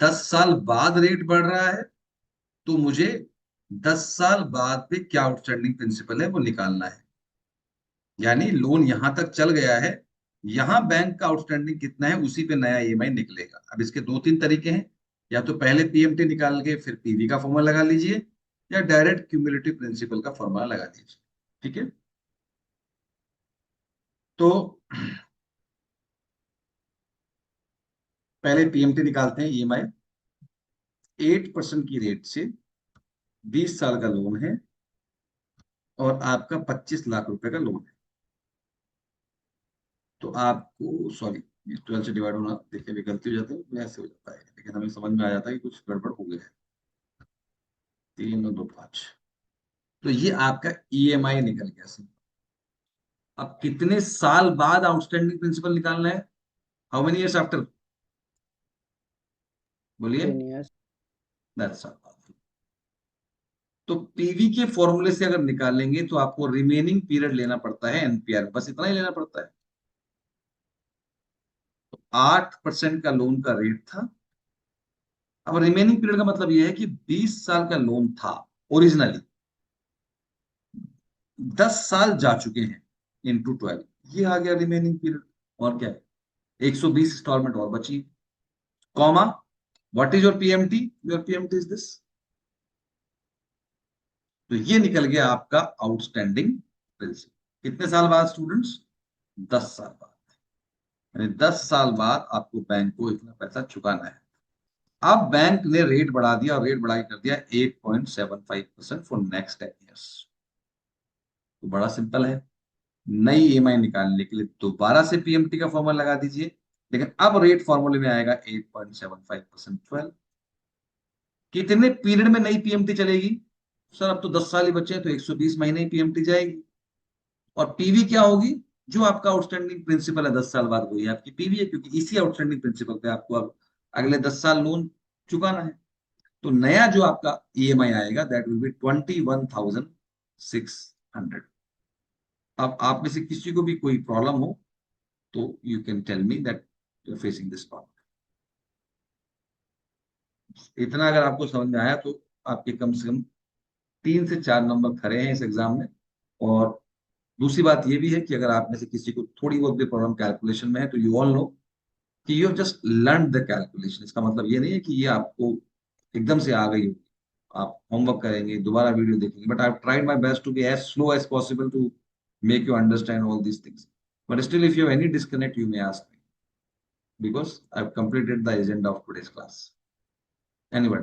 10 साल बाद रेट बढ़ रहा है, तो मुझे 10 साल बाद पे क्या आउटस्टैंडिंग प्रिंसिपल है वो निकालना है। यानी लोन यहां तक चल गया है, यहां बैंक का आउटस्टैंडिंग कितना है उसी पे नया ईएमआई निकलेगा। अब इसके दो तीन तरीके हैं, या तो पहले पीएमटी निकाल के फिर पीवी का फॉर्मूला लगा लीजिए, या डायरेक्ट क्यूमुलेटिव प्रिंसिपल का फॉर्मूला लगा लीजिए। ठीक है, तो पहले पीएमटी निकालते हैं। ईएमआई 8% की रेट से 20 साल का लोन है, और आपका 25 लाख रुपए का लोन है। तो आपको, सॉरी, 12 से डिवाइड होना देखिए भी गलती हो जाती है, तो ऐसे हो जाता है, लेकिन हमें समझ में आ जाता है कि कुछ गड़बड़ हो गया है। 3 और 2 5, तो ये आपका ईएमआई निकल गया सर। अब कितने साल बाद आउटस्टैंडिंग प्रिंसिपल निकालना है? How many years after? बोलिए। 10 years। 10 साल बाद। तो पीवी के फॉर्मूले से अगर निकालेंगे तो आपको रिमेनिंग पीरियड लेना पड़ता है एनपीआर, बस इतना ही लेना पड़ता है। तो 8% का लोन का रेट था। अब रिमेनिंग पीरियड का मतलब यह है कि 20 साल का लोन था ओरिजिनली, 10 साल जा चुके हैं, इंटू 12, ये आ गया रिमेनिंग पीरियड। और क्या है, 120 इंस्टॉलमेंट और बची, comma, what is your PMT? Your PMT is this. तो ये निकल गया आपका आउटस्टैंडिंग प्रिंसिपल। कितने साल बाद स्टूडेंट्स? 10 साल बाद। यानी 10 साल बाद आपको बैंक को इतना पैसा चुकाना है। अब बैंक ने रेट बढ़ा दिया, और रेट बढ़ा के कर दिया 8.75% फॉर नेक्स्ट 10 ईयर्स। तो बड़ा सिंपल है, नई ईएमआई निकालने के लिए दोबारा से पीएमटी का फॉर्मूला लगा दीजिए, लेकिन अब रेट फॉर्मूले में आएगा 8.75% 12। कितने पीरियड में नई पीएमटी चलेगी? सर अब तो 10 साल ही बचे हैं, तो 120 महीने ही पीएमटी जाएगी। और पीवी क्या होगी? जो आपका आउटस्टैंडिंग प्रिंसिपल है 10 साल बाद, वही आपकी पीवी है, क्योंकि इसी आउटस्टैंडिंग प्रिंसिपल पे आपको अब अगले 10 साल लोन चुकाना है। तो नया जो आपका ईएमआई आएगा दैट विल बी 21,600। अब आप में से किसी को भी कोई प्रॉब्लम हो तो you can tell me that you are facing this problem. इतना अगर आपको समझ में आया तो आपके कम से कम 3 से 4 नंबर खड़े हैं इस एग्जाम में। और दूसरी बात ये भी है कि अगर आप में से किसी को थोड़ी बहुत भी प्रॉब्लम कैलकुलेशन में है, तो यू ऑल नो कि you have just learn the calculation. इसका मतलब ये नहीं है कि ये आपको एकदम से आ गई हो। आप होमवर्क करेंगे, दोबारा वीडियो देखेंगे, but I have tried my best to be as slow as possible to make you understand all these things. But still if you have any disconnect you may ask me, because I have completed the agenda of today's class. Anyone,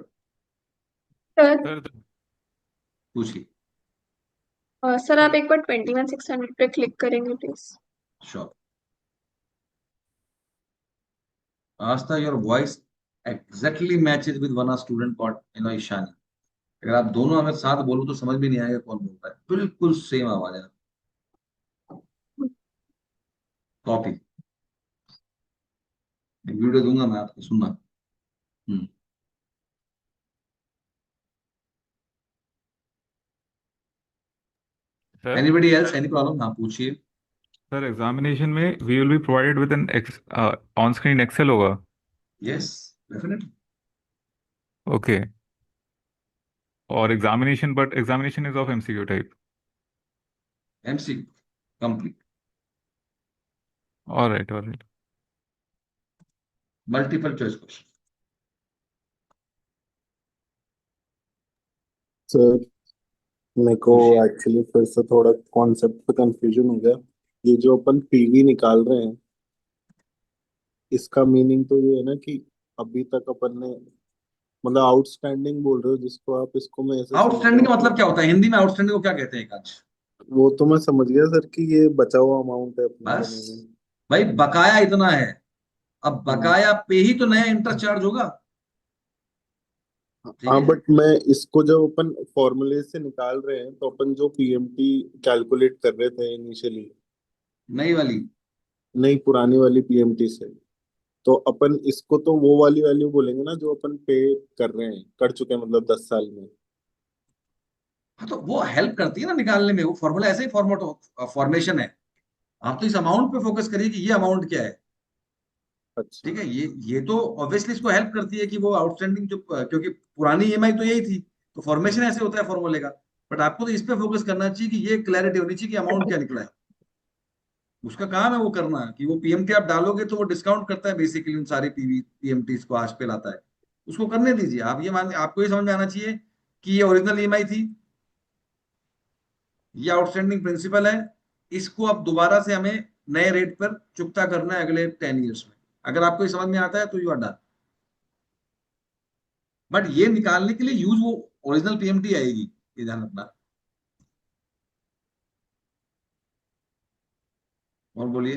sir sir पूछिए। सर आप एक बार 21,600 पे क्लिक करेंगे please. Sure. Astha, your voice exactly matches with one student called Ishani. अगर आप दोनों अगर साथ बोलो तो समझ में नहीं आएगा कौन बोलता है, बिल्कुल सेम आवाज है। कॉपी, एक वीडियो दूंगा मैं आपको, सुनना। Sir anybody else, any problem? हाँ पूछिए। सर एग्जामिनेशन में we will be provided with an on screen excel होगा? Yes, definitely. ओके। और examination, but examination is of MCQ type? MC complete, alright alright. Multiple choice question. Sir मेरे को पूछिए। एक्चुअली फिर से थोड़ा कॉन्सेप्ट पे कंफ्यूजन हो गया। ये जो अपन पीवी निकाल रहे हैं, इसका मीनिंग तो ये है ना कि अभी तक अपन ने, मतलब आउटस्टैंडिंग बोल रहे हो जिसको आप, इसको मैं ऐसे समझ रहा आउटस्टैंडिंग हूँ का कि मतलब क्या होता है हिंदी में? आउटस्टैंडिंग को क्या कहते हैं आज? वो तो मैं समझ गया सर कि ये बचा हुआ अमाउंट है अपना बस रिमेनिंग। भाई, बकाया इतना है। अब हम्म। बकाया पे ही तो नया इंटरेस्ट चार्ज होगा। ठीक हाँ है, बट मैं इसको जब अपन फॉर्मूले से निकाल रहे हैं तो अपन जो पीएमटी कैलकुलेट कर रहे थे इनिशियली, नई वाली। नहीं पुरानी वाली पीएमटी से, तो अपन इसको तो वो वाली वैल्यू बोलेंगे ना जो अपन पे कर रहे हैं, कर चुके हैं मतलब 10 साल में। हाँ तो वो हेल्प करती है ना निकालने में, वो फॉर्मूला ऐसे ही फॉर्मेट फॉर्मेशन है। आप तो इस अमाउंट पे फोकस करिए कि ये अमाउंट क्या है। अच्छा। ठीक है, ये तो ऑब्वियसली इसको हेल्प करती है कि वो आउटस्टैंडिंग जो, क्योंकि पुरानी ईएमआई तो यही थी, तो फॉर्मेशन हम्म। ऐसे होता है फॉर्मूले का। बट आपको तो इस पे फोकस करना चाहिए कि ये क्लैरिटी होनी चाहिए कि अमाउंट क्या निकला है। उसका काम है वो करना, कि वो पीएमटी आप डालोगे तो वो डिस्काउंट करता है बेसिकली उन सारी पीएमटी को आज पे लाता है। उसको करने दीजिए। आप ये मान, आपको ये समझ में आना चाहिए कि ये ओरिजिनल ईएमआई थी, ये आउटस्टैंडिंग प्रिंसिपल है, इसको अब दोबारा से हमें नए रेट पर चुकता करना है अगले 10 ईयर्स में। अगर आपको ये समझ में आता है तो यू आर डन। बट ये निकालने के लिए यूज वो ओरिजिनल पीएमटी आएगी, ये ध्यान रखना। और बोलिए।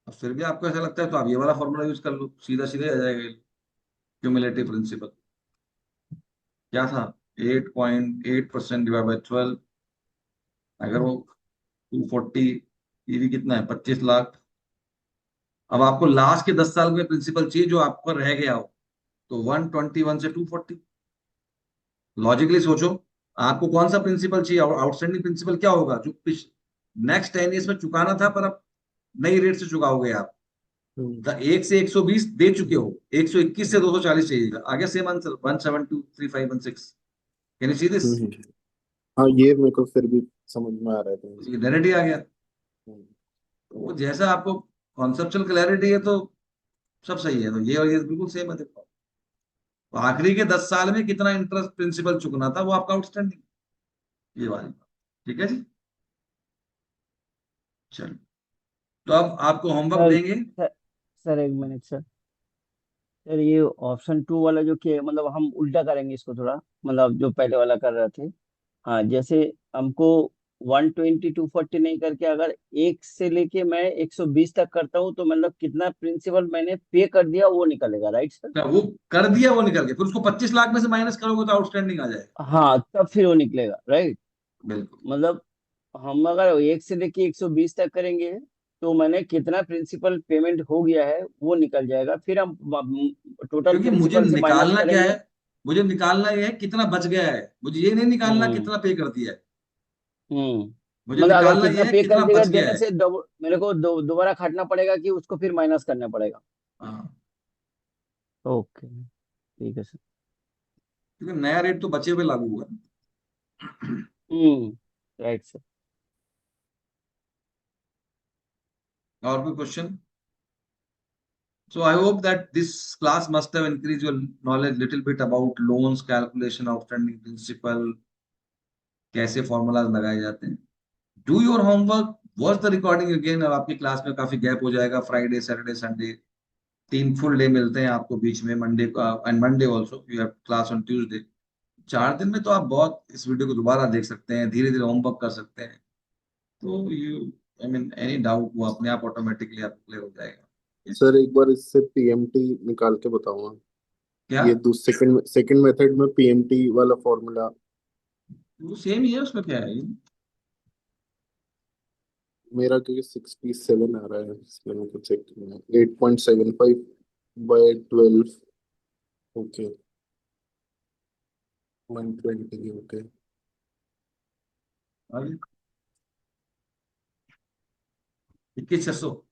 अब फिर भी आपको ऐसा लगता है तो आप ये वाला फॉर्मूला यूज कर लो, सीधा सीधा ही आ जाएगा। क्यूमुलेटिव प्रिंसिपल क्या था? 8.8% डिवाइड बाई 12। अगर वो 240, ईवी कितना है? 25 लाख। अब आपको लास्ट के 10 साल में प्रिंसिपल चाहिए जो आपका रह गया हो, तो 121 से 240। लॉजिकली सोचो, आपको कौन सा प्रिंसिपल चाहिए? आउटस्टैंडिंग प्रिंसिपल क्या होगा जो नेक्स्ट 10 ईयर्स में चुकाना था, पर अब नई रेट से चुकाओगे आप। हम्म। 1 से 120 दे चुके हो, 121 से 240 चाहिएगा। आगे same answer 1723516। Can you see this? Hmm. हाँ ये मेरे को फिर भी समझ में आ रहा है कहीं से। ये डायरेक्ट ही आ गया। हम्म। तो वो जैसा आपको कॉन्सेप्चुअल क्लैरिटी है तो सब सही है। तो ये और ये बिल्कुल सेम है। देखो, तो आखिरी के 10 साल में कितना इंटरेस्ट प्रिंसिपल चुकना था वो आपका आउटस्टैंडिंग, ये वाली बात। ठीक है जी। चलो, तो अब आपको होमवर्क सर देंगे। सर सर, एक मिनट सर। सर ये ऑप्शन टू वाला जो कि मतलब हम उल्टा करेंगे इसको थोड़ा, मतलब जो पहले वाला कर रहे थे। हाँ, जैसे हमको 120 240 नहीं करके अगर एक से लेके मैं 120 तक करता हूँ तो मतलब कितना प्रिंसिपल मैंने पे कर दिया वो निकलेगा, राइट सर? क्या वो कर दिया, वो निकल गया, फिर उसको 25 लाख में से माइनस करोगे तो आउटस्टैंडिंग आ जाएगा। हाँ, तब फिर वो निकलेगा, राइट? बिल्कुल। मतलब हम अगर एक से लेके 120 तक करेंगे तो मैंने कितना प्रिंसिपल पेमेंट हो गया है वो निकल जाएगा, फिर हम टोटल क्योंकि मुझे प्रिंसिपल से माइनस निकालना क्या है, करेंगे। मुझे निकालना ये है कितना बच गया है, मुझे ये नहीं निकालना हम्म कितना पे कर दिया है। मुझे मतलब अगर निकालना कितना ये है पे कर कितना देगा बच गया देने है। से मेरे को दोबारा खाटना पड़ेगा कि उसको फिर माइनस करना पड़ेगा? हाँ, ओके, ठीक है सर। क्योंकि नया रेट तो बचे हुए लागू हुआ। Right sir. और कोई question? So I hope that this class must have increased your knowledge little bit about loans, calculation, outstanding principal, कैसे formulas लगाए जाते हैं. Do your homework. Watch the recording again. अब आपकी क्लास में काफी गैप हो जाएगा, Friday Saturday Sunday 3 full day मिलते हैं आपको बीच में, मंडे का and Monday also you have class on Tuesday. 4 दिन में तो आप बहुत इस वीडियो को दोबारा देख सकते हैं, धीरे धीरे होमवर्क कर सकते हैं। तो you, I mean any doubt वो अपने आप ऑटोमेटिकली आपको क्लियर हो जाएगा। सर एक बार इससे पीएमटी निकाल के बताऊंगा। क्या? ये सेकंड सेकंड मेथड में पीएमटी वाला फॉर्मूला। वो सेम ही है, उसमें क्या है? मेरा क्योंकि 67 आ रहा है इसलिए मेरे को चेक करना है। 8.75/12। ओके, 120। ओके। 21,600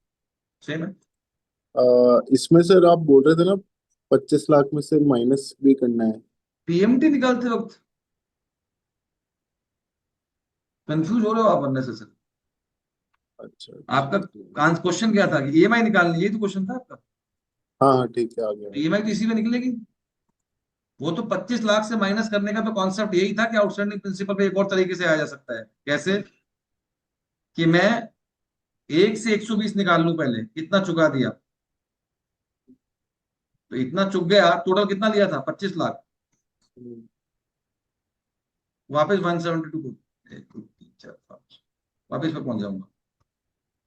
सेम है। इसमें सर आप बोल रहे थे ना 25 लाख में से माइनस भी करना है। पीएमटी निकालते वक्त कंफ्यूज हो रहे हो आप बनने से सर। अच्छा अच्छा। आपका क्वेश्चन क्या था कि ईएमआई निकालनी है, यही तो क्वेश्चन था आपका। हाँ हाँ ठीक है, आ गया। ईएमआई तो इसी में निकलेगी। वो तो 25 लाख से माइनस करने का तो कॉन्सेप्ट यही था कि आउटस्टैंडिंग प्रिंसिपल पे एक और तरीके से आया जा सकता है। कैसे? कि मैं 1 से 120 निकाल लूं, पहले कितना चुका दिया, तो इतना चुक गया, टोटल कितना लिया था 25 लाख, हम्म, वापस 172 को 1 2 3 4 5 वापस पे पहुंच जाऊंगा।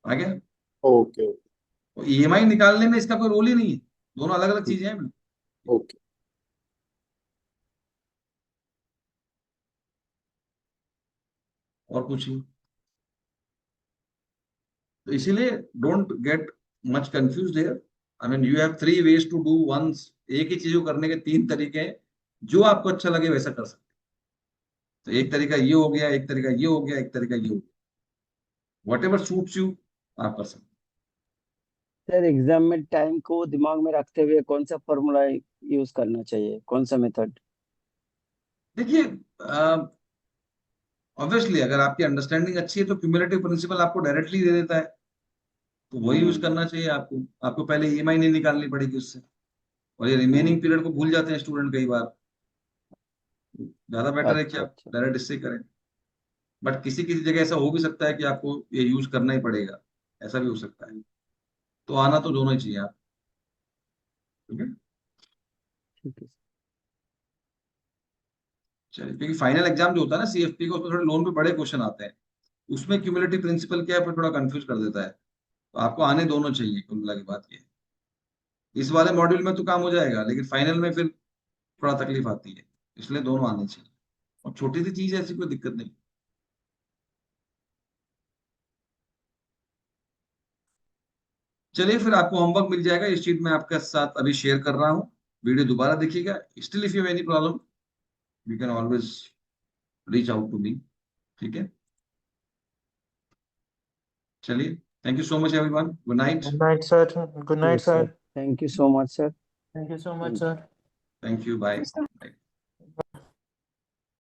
आ गया? ओके तो ईएमआई निकालने में इसका कोई रोल ही नहीं है, दोनों अलग अलग चीजें हैं। ओके। और पूछिए। तो इसीलिए don't get much confuse there. I mean you have 3 ways to do once. एक ही चीज को करने के 3 तरीके हैं, जो आपको अच्छा लगे वैसा कर सकते हैं। तो एक तरीका ये हो गया, एक तरीका ये हो गया, एक तरीका ये हो गया, वट एवर सूट्स यू आप कर सकते सर एग्जाम में टाइम को दिमाग में रखते हुए कौन सा फॉर्मूला यूज करना चाहिए, कौन सा मेथड? हैं। देखिए, ऑब्वियसली अगर आपकी अंडरस्टैंडिंग अच्छी है तो क्यूमुलेटिव प्रिंसिपल आपको डायरेक्टली दे देता है, तो वही यूज हम्म करना चाहिए आपको। आपको पहले ईएमआई नहीं निकालनी पड़ेगी उससे। और ये हम्म रिमेनिंग पीरियड को भूल जाते हैं स्टूडेंट कई बार। ज्यादा बेटर है कि अच्छा आप अच्छा। डायरेक्ट इससे करें। बट किसी किसी जगह ऐसा हो भी सकता है कि आपको ये यूज करना ही पड़ेगा, ऐसा भी हो सकता है। तो आना तो दोनों ही चाहिए आप। ठीक है। ठीक है चलिए, क्योंकि फाइनल एग्जाम जो होता है ना सीएफपी का, उसमें थोड़े लोन पे बड़े क्वेश्चन आते हैं। उसमें क्यूमुलेटिव प्रिंसिपल क्या है, फिर थोड़ा कंफ्यूज कर देता है। तो आपको आने दोनों चाहिए, कुल मिला की बात ये है। इस वाले मॉड्यूल में तो काम हो जाएगा, लेकिन फाइनल में फिर थोड़ा तकलीफ आती है। इसलिए दोनों आने चाहिए। और छोटी सी चीज है, ऐसी कोई दिक्कत नहीं। चलिए, फिर आपको होमवर्क मिल जाएगा, इस शीट में आपके साथ अभी शेयर कर रहा हूँ। वीडियो दोबारा देखिएगा। Still if you have any problem you can always reach out to me. ठीक है। चलिए, thank you so much everyone, good night. Good night sir. Good night yes sir, sir. Thank you so much sir. Thank you so much thank you. Sir. Thank you, bye.